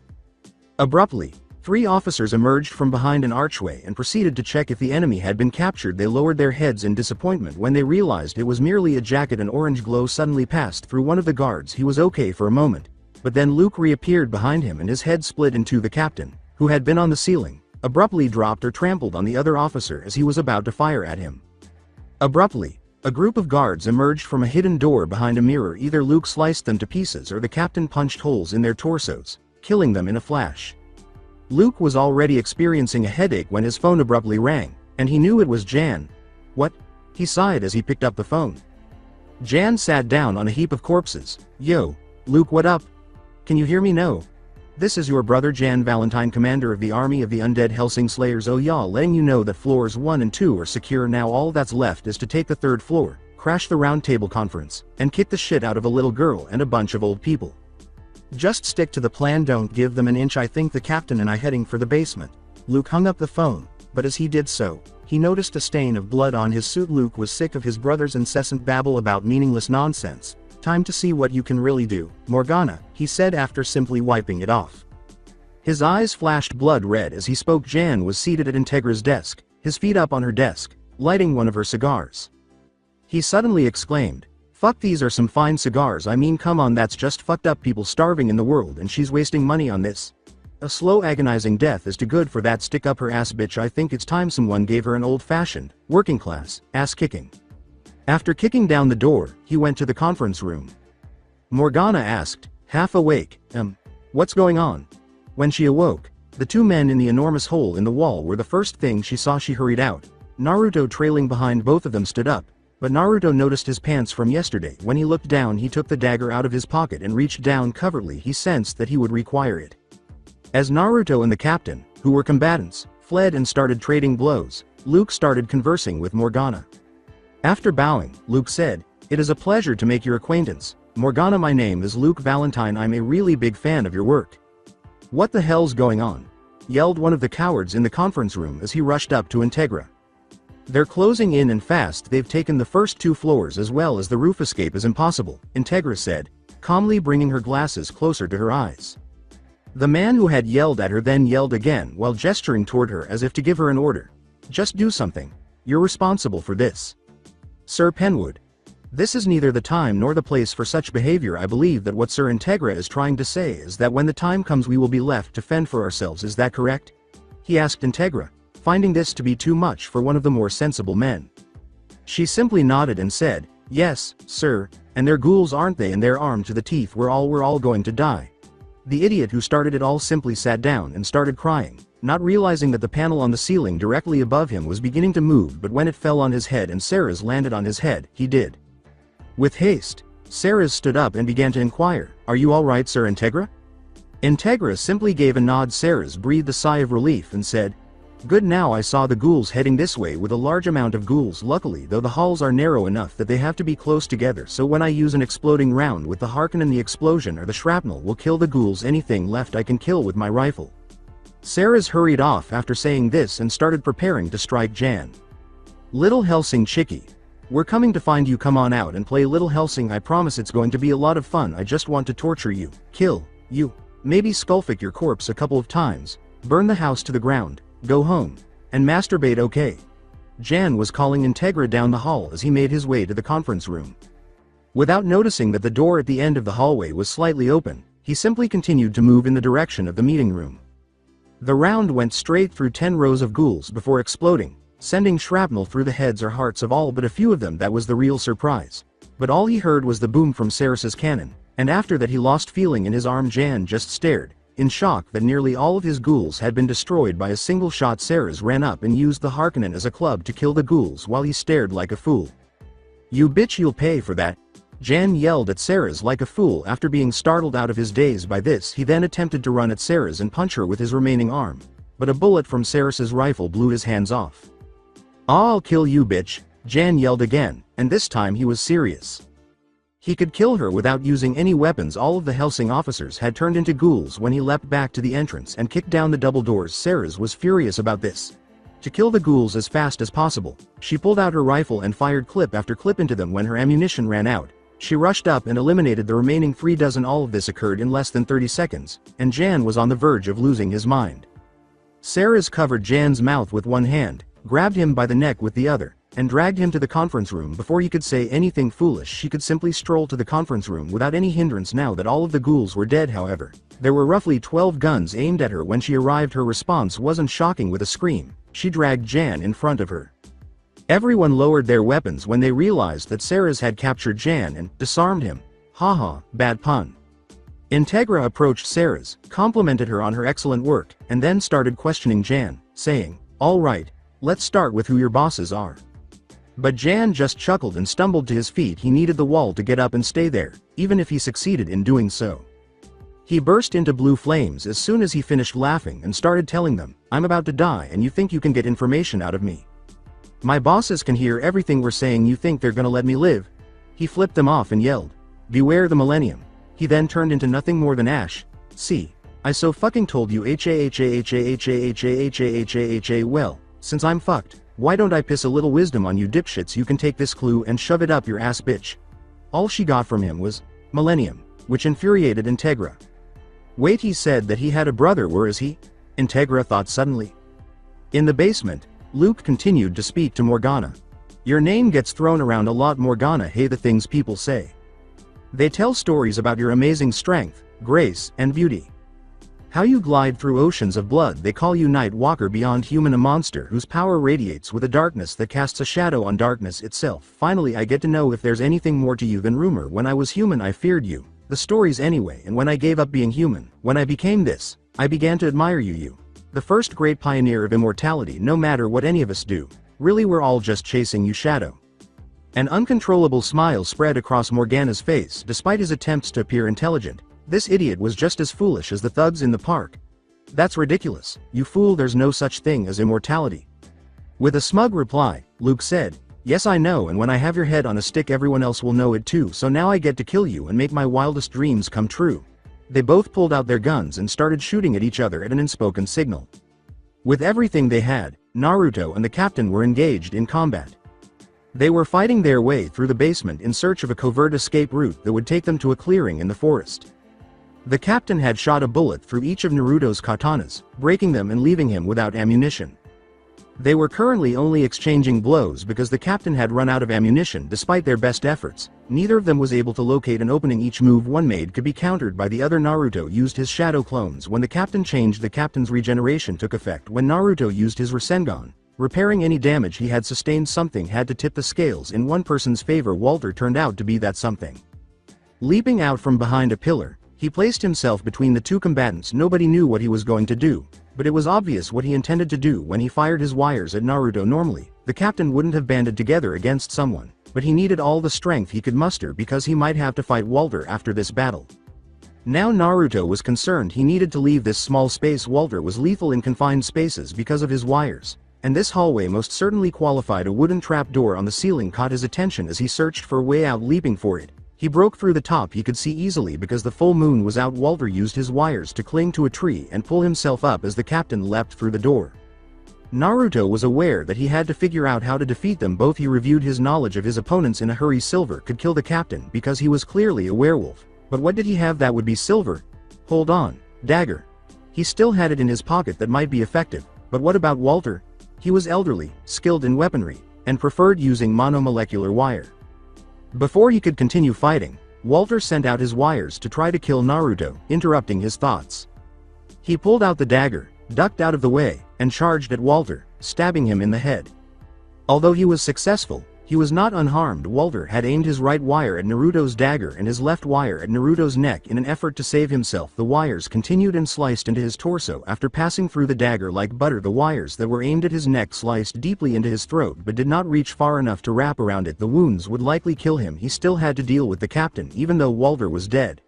Abruptly, 3 officers emerged from behind an archway and proceeded to check if the enemy had been captured. They lowered their heads in disappointment when they realized it was merely a jacket. An orange glow suddenly passed through one of the guards. He was okay for a moment, but then Luke reappeared behind him and his head split in two. The captain, who had been on the ceiling, abruptly dropped or trampled on the other officer as he was about to fire at him. Abruptly, a group of guards emerged from a hidden door behind a mirror. Either Luke sliced them to pieces or the captain punched holes in their torsos, killing them in a flash. Luke was already experiencing a headache when his phone abruptly rang, and he knew it was Jan. "What?" he sighed as he picked up the phone. Jan sat down on a heap of corpses. "Yo, Luke, what up? Can you hear me? No. This is your brother Jan Valentine, commander of the army of the undead Hellsing Slayers. Oh y'all, letting you know that floors 1 and 2 are secure now. All that's left is to take the 3rd floor, crash the round table conference, and kick the shit out of a little girl and a bunch of old people. Just stick to the plan, don't give them an inch." "I think the captain and I heading for the basement." Luke hung up the phone, but as he did so, he noticed a stain of blood on his suit. Luke was sick of his brother's incessant babble about meaningless nonsense. "Time to see what you can really do, Morgana," he said after simply wiping it off. His eyes flashed blood red as he spoke. Jan was seated at Integra's desk, his feet up on her desk, lighting one of her cigars. He suddenly exclaimed, "Fuck, these are some fine cigars. I mean, come on, that's just fucked up, people starving in the world and she's wasting money on this. A slow agonizing death is too good for that stick up her ass bitch. I think it's time someone gave her an old-fashioned, working class, ass kicking." After kicking down the door, he went to the conference room. Morgana asked, half awake, what's going on?" When she awoke, the two men in the enormous hole in the wall were the first thing she saw. She hurried out. Naruto trailing behind both of them stood up, but Naruto noticed his pants from yesterday. When he looked down, he took the dagger out of his pocket and reached down covertly. He sensed that he would require it. As Naruto and the captain, who were combatants, fled and started trading blows, Luke started conversing with Morgana. After bowing, Luke said, "It is a pleasure to make your acquaintance. Morgana, my name is Luke Valentine. I'm a really big fan of your work." "What the hell's going on?" yelled one of the cowards in the conference room as he rushed up to Integra. "They're closing in and fast. They've taken the first 2 floors as well as the roof. Escape is impossible," Integra said, calmly bringing her glasses closer to her eyes. The man who had yelled at her then yelled again while gesturing toward her as if to give her an order. "Just do something. You're responsible for this." "Sir Penwood. This is neither the time nor the place for such behavior. I believe that what Sir Integra is trying to say is that when the time comes we will be left to fend for ourselves. Is that correct?" he asked Integra, finding this to be too much for one of the more sensible men. She simply nodded and said, "Yes, sir, and they're ghouls, aren't they, and they're armed to the teeth. We're all going to die." The idiot who started it all simply sat down and started crying, not realizing that the panel on the ceiling directly above him was beginning to move, but when it fell on his head and Sarah's landed on his head, he did. With haste, Sarah stood up and began to inquire, "Are you all right, Sir Integra?" Integra simply gave a nod. Sarah breathed a sigh of relief and said, "Good, now I saw the ghouls heading this way with a large amount of ghouls. Luckily though the halls are narrow enough that they have to be close together, so when I use an exploding round with the Harkonnen, the explosion or the shrapnel will kill the ghouls. Anything left I can kill with my rifle." Sarah's hurried off after saying this and started preparing to strike Jan. "Little Hellsing chickie. We're coming to find you. Come on out and play Little Hellsing. I promise it's going to be a lot of fun. I just want to torture you, kill you, maybe skullfuck your corpse a couple of times, burn the house to the ground, go home, and masturbate, okay?" Jan was calling Integra down the hall as he made his way to the conference room. Without noticing that the door at the end of the hallway was slightly open, he simply continued to move in the direction of the meeting room. The round went straight through 10 rows of ghouls before exploding, sending shrapnel through the heads or hearts of all but a few of them. That was the real surprise. But all he heard was the boom from Sarah's cannon, and after that he lost feeling in his arm. Jan just stared, in shock that nearly all of his ghouls had been destroyed by a single shot. Sarah's ran up and used the Harkonnen as a club to kill the ghouls while he stared like a fool. "You bitch, you'll pay for that." Jan yelled at Sarah's like a fool. After being startled out of his daze by this, he then attempted to run at Sarah's and punch her with his remaining arm, but a bullet from Sarah's rifle blew his hands off. "I'll kill you, bitch," Jan yelled again, and this time he was serious. He could kill her without using any weapons. All of the Hellsing officers had turned into ghouls when he leapt back to the entrance and kicked down the double doors. Sarah's was furious about this. To kill the ghouls as fast as possible, she pulled out her rifle and fired clip after clip into them. When her ammunition ran out, she rushed up and eliminated the remaining 3 dozen. All of this occurred in less than 30 seconds, and Jan was on the verge of losing his mind. Sarah's covered Jan's mouth with one hand, grabbed him by the neck with the other, and dragged him to the conference room. Before he could say anything foolish, she could simply stroll to the conference room without any hindrance. Now that all of the ghouls were dead, however, there were roughly 12 guns aimed at her. When she arrived, her response wasn't shocking. With a scream, she dragged Jan in front of her. Everyone lowered their weapons when they realized that Sarah's had captured Jan and disarmed him. Haha, bad pun. Integra approached Sarah's, complimented her on her excellent work, and then started questioning Jan, saying, "All right, let's start with who your bosses are." But Jan just chuckled and stumbled to his feet. He needed the wall to get up and stay there, even if he succeeded in doing so. He burst into blue flames as soon as he finished laughing and started telling them, "I'm about to die and you think you can get information out of me? My bosses can hear everything we're saying. You think they're gonna let me live?" He flipped them off and yelled, "Beware the millennium." He then turned into nothing more than ash. "See, I so fucking told you. Well, since I'm fucked, why don't I piss a little wisdom on you dipshits? You can take this clue and shove it up your ass, bitch." All she got from him was millennium, which infuriated Integra. Wait, he said that he had a brother. Where is he? Integra thought suddenly. In the basement, Luke continued to speak to Morgana. Your name gets thrown around a lot, Morgana. Hey, the things people say. They tell stories about your amazing strength, grace, and beauty. How you glide through oceans of blood. They call you Night Walker, beyond human, a monster whose power radiates with a darkness that casts a shadow on darkness itself. Finally, I get to know if there's anything more to you than rumor. When I was human, I feared you. The stories anyway, and when I gave up being human, when I became this, I began to admire you. The first great pioneer of immortality. No matter what any of us do, really we're all just chasing you, Shadow. An uncontrollable smile spread across Morgana's face. Despite his attempts to appear intelligent, this idiot was just as foolish as the thugs in the park. That's ridiculous, you fool, there's no such thing as immortality. With a smug reply, Luke said, yes I know, and when I have your head on a stick everyone else will know it too, so now I get to kill you and make my wildest dreams come true. They both pulled out their guns and started shooting at each other at an unspoken signal. With everything they had, Naruto and the captain were engaged in combat. They were fighting their way through the basement in search of a covert escape route that would take them to a clearing in the forest. The captain had shot a bullet through each of Naruto's katanas, breaking them and leaving him without ammunition. They were currently only exchanging blows because the captain had run out of ammunition. Despite their best efforts, neither of them was able to locate an opening. Each move one made could be countered by the other. Naruto used his shadow clones when the captain changed. The captain's regeneration took effect when Naruto used his Rasengan, repairing any damage he had sustained. Something had to tip the scales in one person's favor. Walter turned out to be that something. Leaping out from behind a pillar, he placed himself between the two combatants. Nobody knew what he was going to do, but it was obvious what he intended to do when he fired his wires at Naruto. Normally, the captain wouldn't have banded together against someone, but he needed all the strength he could muster because he might have to fight Walter after this battle. Now Naruto was concerned. He needed to leave this small space. Walter was lethal in confined spaces because of his wires, and this hallway most certainly qualified. A wooden trapdoor on the ceiling caught his attention as he searched for a way out. Leaping for it, he broke through the top. He could see easily because the full moon was out. Walter used his wires to cling to a tree and pull himself up as the captain leapt through the door. Naruto was aware that he had to figure out how to defeat them both. He reviewed his knowledge of his opponents in a hurry. Silver could kill the captain because he was clearly a werewolf, but what did he have that would be silver? Hold on, dagger. He still had it in his pocket. That might be effective, but what about Walter? He was elderly, skilled in weaponry, and preferred using monomolecular wire. Before he could continue fighting, Walter sent out his wires to try to kill Naruto, interrupting his thoughts. He pulled out the dagger, ducked out of the way, and charged at Walter, stabbing him in the head. Although he was successful, he was not unharmed. Walter had aimed his right wire at Naruto's dagger and his left wire at Naruto's neck in an effort to save himself. The wires continued and sliced into his torso after passing through the dagger like butter. The wires that were aimed at his neck sliced deeply into his throat but did not reach far enough to wrap around it. The wounds would likely kill him. He still had to deal with the captain even though Walter was dead.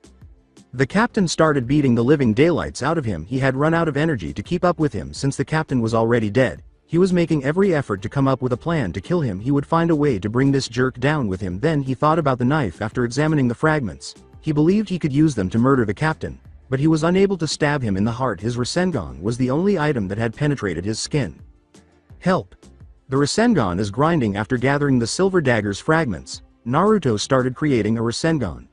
The captain started beating the living daylights out of him. He had run out of energy to keep up with him since the captain was already dead. He was making every effort to come up with a plan to kill him. He would find a way to bring this jerk down with him. Then he thought about the knife. After examining the fragments, he believed he could use them to murder the captain, but he was unable to stab him in the heart. His Rasengan was the only item that had penetrated his skin. Help! The Rasengan is grinding. After gathering the silver dagger's fragments, Naruto started creating a Rasengan.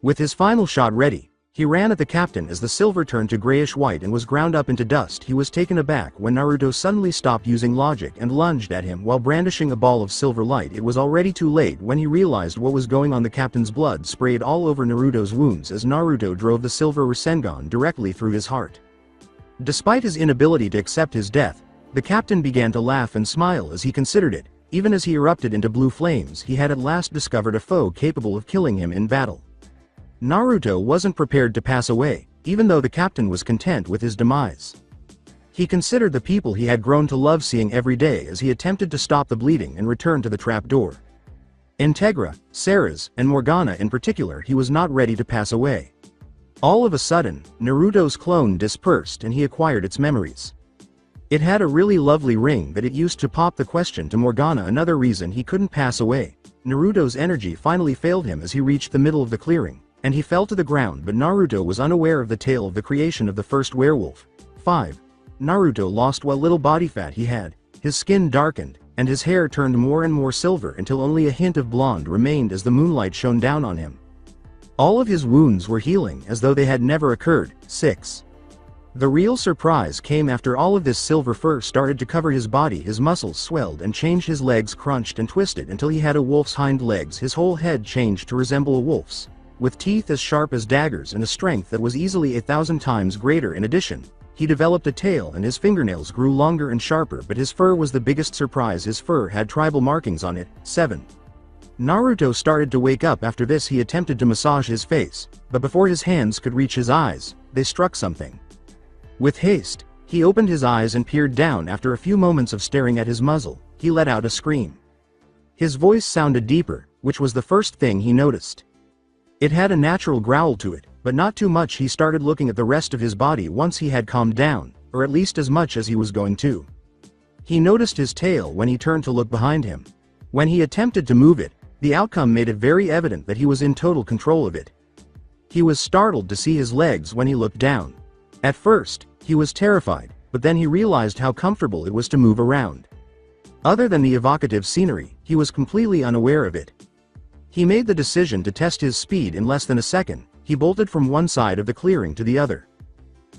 With his final shot ready, he ran at the captain as the silver turned to grayish-white and was ground up into dust. He was taken aback when Naruto suddenly stopped using logic and lunged at him while brandishing a ball of silver light. It was already too late when he realized what was going on. The captain's blood sprayed all over Naruto's wounds as Naruto drove the silver Rasengan directly through his heart. Despite his inability to accept his death, the captain began to laugh and smile as he considered it. Even as he erupted into blue flames, he had at last discovered a foe capable of killing him in battle. Naruto wasn't prepared to pass away, even though the captain was content with his demise. He considered the people he had grown to love seeing every day as he attempted to stop the bleeding and return to the trapdoor. Integra, Ceres, and Morgana in particular. He was not ready to pass away. All of a sudden, Naruto's clone dispersed and he acquired its memories. It had a really lovely ring that it used to pop the question to Morgana. Another reason he couldn't pass away. Naruto's energy finally failed him as he reached the middle of the clearing, and he fell to the ground. But Naruto was unaware of the tale of the creation of the first werewolf. 5. Naruto lost what little body fat he had, his skin darkened, and his hair turned more and more silver until only a hint of blonde remained as the moonlight shone down on him. All of his wounds were healing as though they had never occurred. 6. The real surprise came after all of this. Silver fur started to cover his body, his muscles swelled and changed, his legs crunched and twisted until he had a wolf's hind legs, his whole head changed to resemble a wolf's, with teeth as sharp as daggers and a strength that was easily 1,000 times greater. In addition, he developed a tail and his fingernails grew longer and sharper, but his fur was the biggest surprise. His fur had tribal markings on it. 7. Naruto started to wake up. After this he attempted to massage his face, but before his hands could reach his eyes, they struck something. With haste, he opened his eyes and peered down. After a few moments of staring at his muzzle, he let out a scream. His voice sounded deeper, which was the first thing he noticed. It had a natural growl to it, but not too much. He started looking at the rest of his body once he had calmed down, or at least as much as he was going to. He noticed his tail when he turned to look behind him. When he attempted to move it, the outcome made it very evident that he was in total control of it. He was startled to see his legs when he looked down. At first, he was terrified, but then he realized how comfortable it was to move around. Other than the evocative scenery, he was completely unaware of it. He made the decision to test his speed. In less than a second, he bolted from one side of the clearing to the other.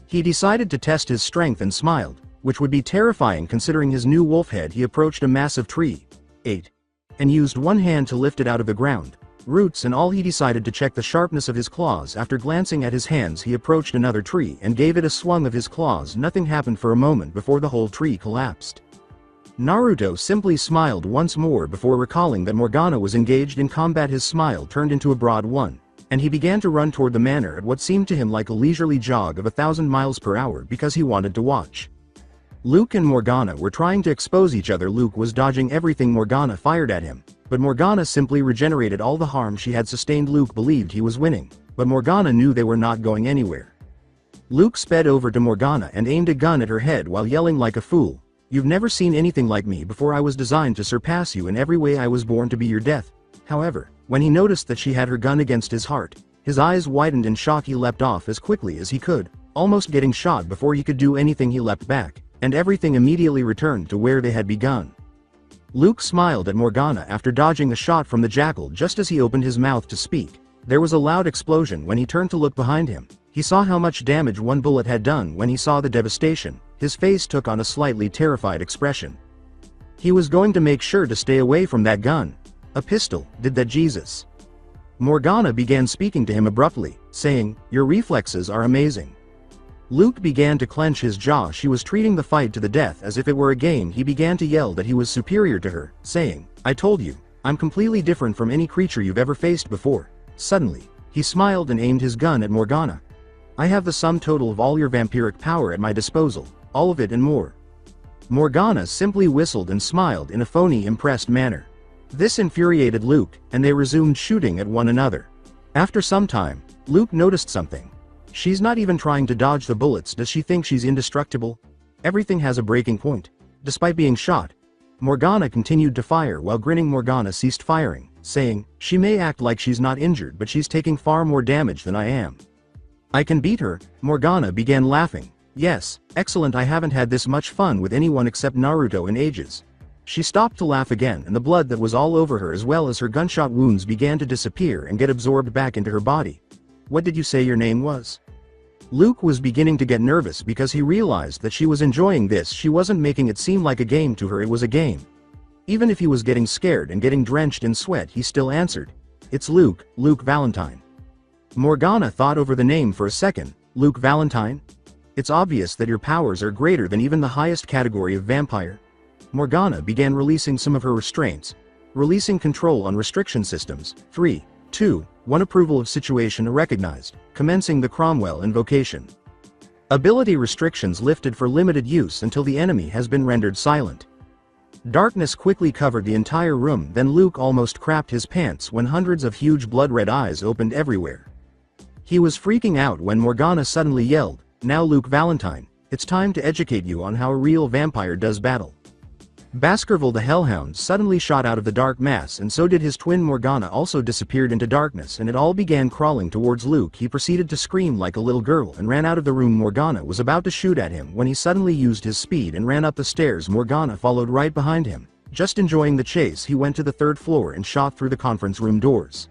He decided to test his strength and smiled, which would be terrifying considering his new wolf head. He approached a massive tree. 8. And used one hand to lift it out of the ground, roots and all. He decided to check the sharpness of his claws. After glancing at his hands, he approached another tree and gave it a swung of his claws. Nothing happened for a moment before the whole tree collapsed. Naruto simply smiled once more before recalling that Morgana was engaged in combat. His smile turned into a broad one, and he began to run toward the manor at what seemed to him like a leisurely jog of 1,000 miles per hour because he wanted to watch. Luke and Morgana were trying to expose each other. Luke was dodging everything Morgana fired at him, but Morgana simply regenerated all the harm she had sustained. Luke believed he was winning, but Morgana knew they were not going anywhere. Luke sped over to Morgana and aimed a gun at her head while yelling like a fool, "You've never seen anything like me before. I was designed to surpass you in every way. I was born to be your death." However, when he noticed that she had her gun against his heart, his eyes widened in shock. He leapt off as quickly as he could, almost getting shot before he could do anything. He leapt back, and everything immediately returned to where they had begun. Luke smiled at Morgana after dodging the shot from the jackal. Just as he opened his mouth to speak, there was a loud explosion. When he turned to look behind him, he saw how much damage one bullet had done. When he saw the devastation, his face took on a slightly terrified expression. He was going to make sure to stay away from that gun. "A pistol, did that, Jesus?" Morgana began speaking to him abruptly, saying, "Your reflexes are amazing." Luke began to clench his jaw. She was treating the fight to the death as if it were a game. He began to yell that he was superior to her, saying, "I told you, I'm completely different from any creature you've ever faced before." Suddenly, he smiled and aimed his gun at Morgana. "I have the sum total of all your vampiric power at my disposal, all of it and more." Morgana simply whistled and smiled in a phony, impressed manner. This infuriated Luke, and they resumed shooting at one another. After some time, Luke noticed something. "She's not even trying to dodge the bullets. Does she think she's indestructible? Everything has a breaking point." Despite being shot, Morgana continued to fire. While grinning, Morgana ceased firing, saying, "She may act like she's not injured, but she's taking far more damage than I am. I can beat her." Morgana began laughing. "Yes, excellent. I haven't had this much fun with anyone except Naruto in ages." She stopped to laugh again, and the blood that was all over her as well as her gunshot wounds began to disappear and get absorbed back into her body. "What did you say your name was?" Luke was beginning to get nervous because he realized that she was enjoying this. She wasn't making it seem like a game to her. It was a game. Even if he was getting scared and getting drenched in sweat, he still answered, "It's Luke, Luke Valentine." Morgana thought over the name for a second. "Luke Valentine? It's obvious that your powers are greater than even the highest category of vampire." Morgana began releasing some of her restraints, releasing control on restriction systems. 3, 2, 1. Approval of situation recognized, commencing the Cromwell invocation. Ability restrictions lifted for limited use until the enemy has been rendered silent. Darkness quickly covered the entire room. Then Luke almost crapped his pants when hundreds of huge blood-red eyes opened everywhere. He was freaking out when Morgana suddenly yelled, "Now Luke Valentine, it's time to educate you on how a real vampire does battle." Baskerville the Hellhound suddenly shot out of the dark mass, and so did his twin. Morgana also disappeared into darkness, and it all began crawling towards Luke. He proceeded to scream like a little girl and ran out of the room. Morgana was about to shoot at him when he suddenly used his speed and ran up the stairs. Morgana followed right behind him. Just enjoying the chase, he went to the third floor and shot through the conference room doors.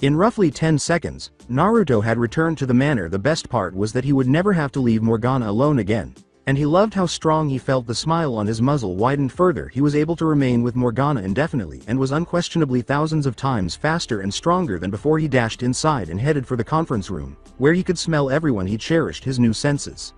In roughly 10 seconds, Naruto had returned to the manor. The best part was that he would never have to leave Morgana alone again. And he loved how strong he felt. The smile on his muzzle widened further. He was able to remain with Morgana indefinitely and was unquestionably thousands of times faster and stronger than before. He dashed inside and headed for the conference room, where he could smell everyone. He cherished his new senses.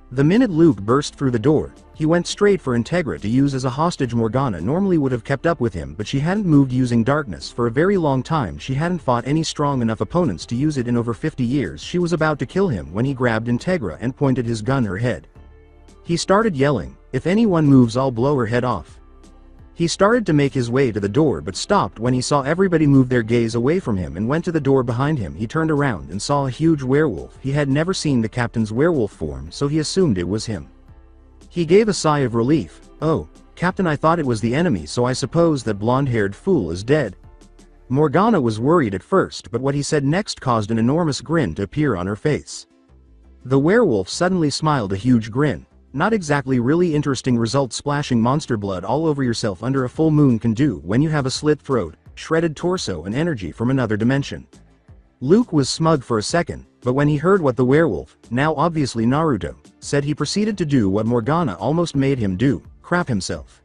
The minute Luke burst through the door, he went straight for Integra to use as a hostage. Morgana normally would have kept up with him, but she hadn't moved using darkness for a very long time. She hadn't fought any strong enough opponents to use it in over 50 years. She was about to kill him when he grabbed Integra and pointed his gun at her head. He started yelling, "If anyone moves, I'll blow her head off." He started to make his way to the door but stopped when he saw everybody move their gaze away from him and went to the door behind him. He turned around and saw a huge werewolf. He had never seen the captain's werewolf form, so he assumed it was him. He gave a sigh of relief. "Oh, Captain, I thought it was the enemy, so I suppose that blonde-haired fool is dead." Morgana was worried at first, but what he said next caused an enormous grin to appear on her face. The werewolf suddenly smiled, a huge grin. "Not exactly really interesting result. Splashing monster blood all over yourself under a full moon can do when you have a slit throat, shredded torso and energy from another dimension." Luke was smug for a second, but when he heard what the werewolf, now obviously Naruto, said, he proceeded to do what Morgana almost made him do, crap himself.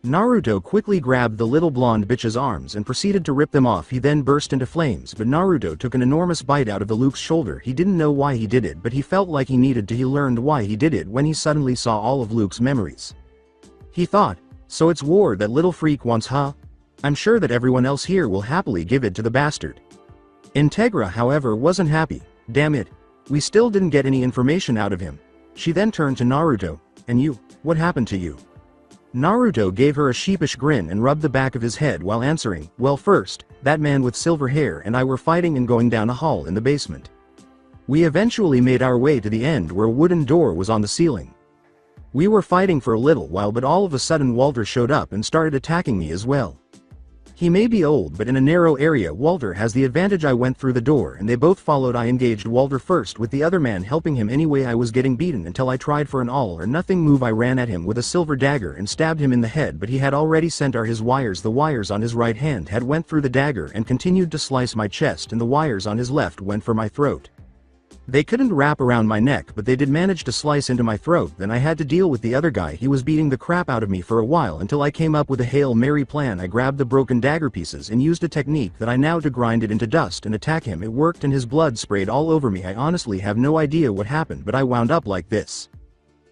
Naruto quickly grabbed the little blonde bitch's arms and proceeded to rip them off. He then burst into flames, but Naruto took an enormous bite out of Luke's shoulder. He didn't know why he did it, but he felt like he needed to. He learned why he did it when he suddenly saw all of Luke's memories. He thought, "So it's war that little freak wants, huh? I'm sure that everyone else here will happily give it to the bastard." Integra, however, wasn't happy. "Damn it. We still didn't get any information out of him." She then turned to Naruto. "And you, what happened to you?" Naruto gave her a sheepish grin and rubbed the back of his head while answering, "Well, first, that man with silver hair and I were fighting and going down a hall in the basement. We eventually made our way to the end where a wooden door was on the ceiling. We were fighting for a little while, but all of a sudden Walter showed up and started attacking me as well. He may be old, but in a narrow area Walter has the advantage. I went through the door and they both followed. I engaged Walter first, with the other man helping him. Anyway, I was getting beaten until I tried for an all or nothing move. I ran at him with a silver dagger and stabbed him in the head, but he had already sent out his wires. The wires on his right hand had went through the dagger and continued to slice my chest, and the wires on his left went for my throat. They couldn't wrap around my neck, but they did manage to slice into my throat. Then I had to deal with the other guy. He was beating the crap out of me for a while until I came up with a Hail Mary plan. I grabbed the broken dagger pieces and used a technique that I know to grind it into dust and attack him. It worked and his blood sprayed all over me. I honestly have no idea what happened, but I wound up like this."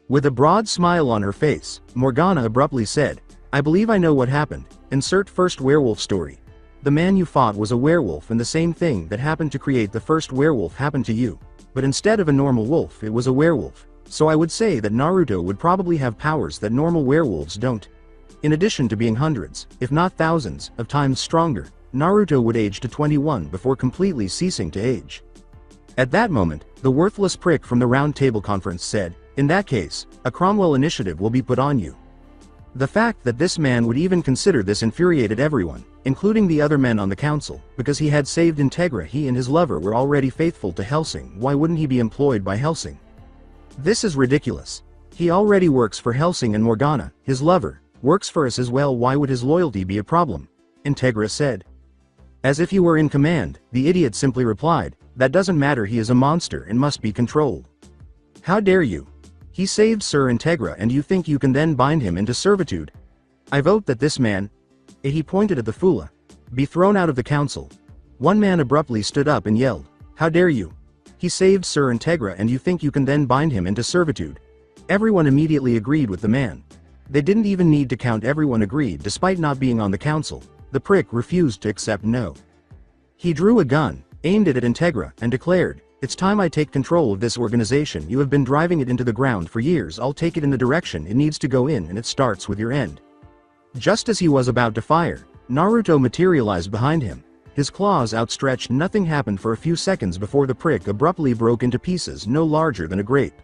With a broad smile on her face, Morgana abruptly said, "I believe I know what happened. Insert first werewolf story. The man you fought was a werewolf, and the same thing that happened to create the first werewolf happened to you. But instead of a normal wolf, it was a werewolf. So I would say that Naruto would probably have powers that normal werewolves don't. In addition to being hundreds, if not thousands, of times stronger, Naruto would age to 21 before completely ceasing to age." At that moment, the worthless prick from the Round Table Conference said, "In that case, a Cromwell initiative will be put on you." The fact that this man would even consider this infuriated everyone, including the other men on the council, because he had saved Integra. He and his lover were already faithful to Hellsing. Why wouldn't he be employed by Hellsing? This is ridiculous. He already works for Hellsing, and Morgana, his lover, works for us as well. Why would his loyalty be a problem? Integra said. As if he were in command, the idiot simply replied, "That doesn't matter. He is a monster and must be controlled. How dare you? He saved Sir Integra, and you think you can then bind him into servitude? I vote that this man," he pointed at the Fula, "be thrown out of the council." One man abruptly stood up and yelled, "How dare you? He saved Sir Integra, and you think you can then bind him into servitude?" Everyone immediately agreed with the man. They didn't even need to count. Everyone agreed despite not being on the council. The prick refused to accept no. He drew a gun, aimed it at Integra, and declared, "It's time I take control of this organization. You have been driving it into the ground for years. I'll take it in the direction it needs to go in, and it starts with your end." Just as he was about to fire, Naruto materialized behind him. His claws outstretched. Nothing happened for a few seconds before the prick abruptly broke into pieces no larger than a grape.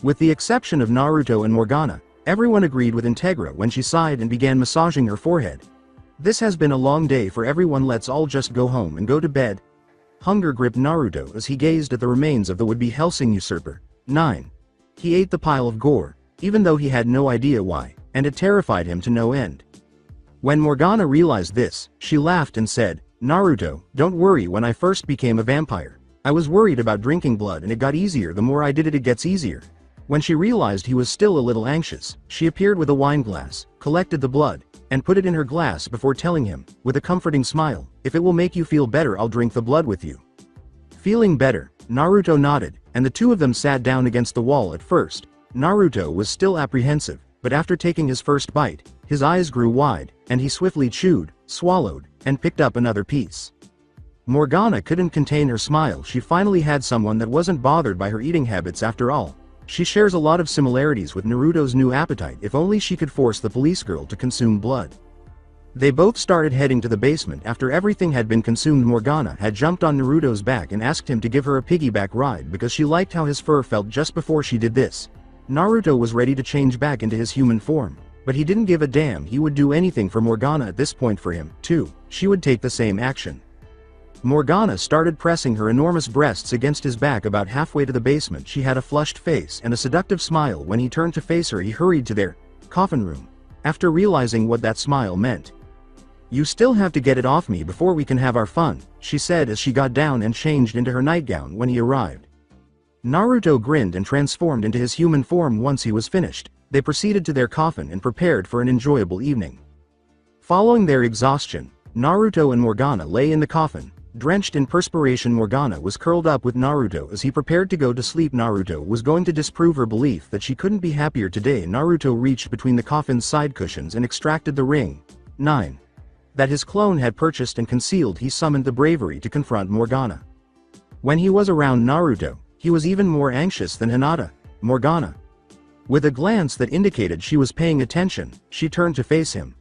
With the exception of Naruto and Morgana, everyone agreed with Integra when she sighed and began massaging her forehead. "This has been a long day for everyone. Let's all just go home and go to bed." Hunger gripped Naruto as he gazed at the remains of the would-be Hellsing usurper. 9. He ate the pile of gore, even though he had no idea why, and it terrified him to no end. When Morgana realized this, she laughed and said, Naruto, don't worry. When I first became a vampire, I was worried about drinking blood and it got easier. The more I did it, it gets easier. When she realized he was still a little anxious, she appeared with a wine glass, collected the blood, and put it in her glass before telling him, with a comforting smile, if it will make you feel better, I'll drink the blood with you. Feeling better, Naruto nodded, and the two of them sat down against the wall. At first, Naruto was still apprehensive, but after taking his first bite, his eyes grew wide, and he swiftly chewed, swallowed, and picked up another piece. Morgana couldn't contain her smile. She finally had someone that wasn't bothered by her eating habits after all. She shares a lot of similarities with Naruto's new appetite. If only she could force the police girl to consume blood. They both started heading to the basement. After everything had been consumed, Morgana had jumped on Naruto's back and asked him to give her a piggyback ride because she liked how his fur felt just before she did this. Naruto was ready to change back into his human form, but he didn't give a damn. He would do anything for Morgana at this point. For him, too, she would take the same action. Morgana started pressing her enormous breasts against his back. About halfway to the basement, she had a flushed face and a seductive smile. When he turned to face her, he hurried to their coffin room. After realizing what that smile meant, "You still have to get it off me before we can have our fun," she said as she got down and changed into her nightgown when he arrived. Naruto grinned and transformed into his human form. Once he was finished, they proceeded to their coffin and prepared for an enjoyable evening. Following their exhaustion, Naruto and Morgana lay in the coffin. Drenched in perspiration, Morgana was curled up with Naruto as he prepared to go to sleep. Naruto was going to disprove her belief that she couldn't be happier today. Naruto reached between the coffin's side cushions and extracted the ring 9 that his clone had purchased and concealed. He summoned the bravery to confront Morgana. When he was around Naruto, he was even more anxious than Hinata. Morgana, with a glance that indicated she was paying attention, she turned to face him.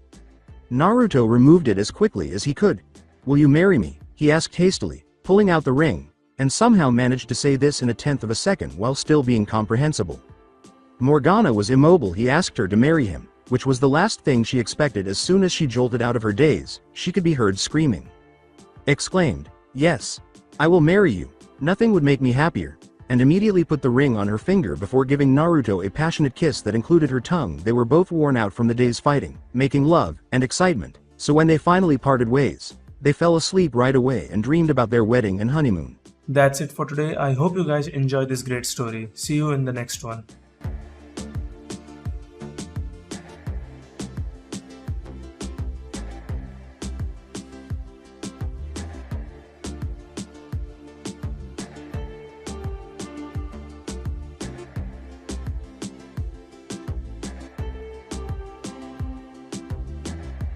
Naruto removed it as quickly as he could. "Will you marry me?" he asked hastily, pulling out the ring, and somehow managed to say this in a tenth of a second while still being comprehensible. Morgana was immobile. He asked her to marry him, which was the last thing she expected. As soon as she jolted out of her daze, she could be heard screaming. Exclaimed, "Yes, I will marry you. Nothing would make me happier," and immediately put the ring on her finger before giving Naruto a passionate kiss that included her tongue. They were both worn out from the day's fighting, making love, and excitement, so when they finally parted ways, they fell asleep right away and dreamed about their wedding and honeymoon. That's it for today. I hope you guys enjoyed this great story. See you in the next one.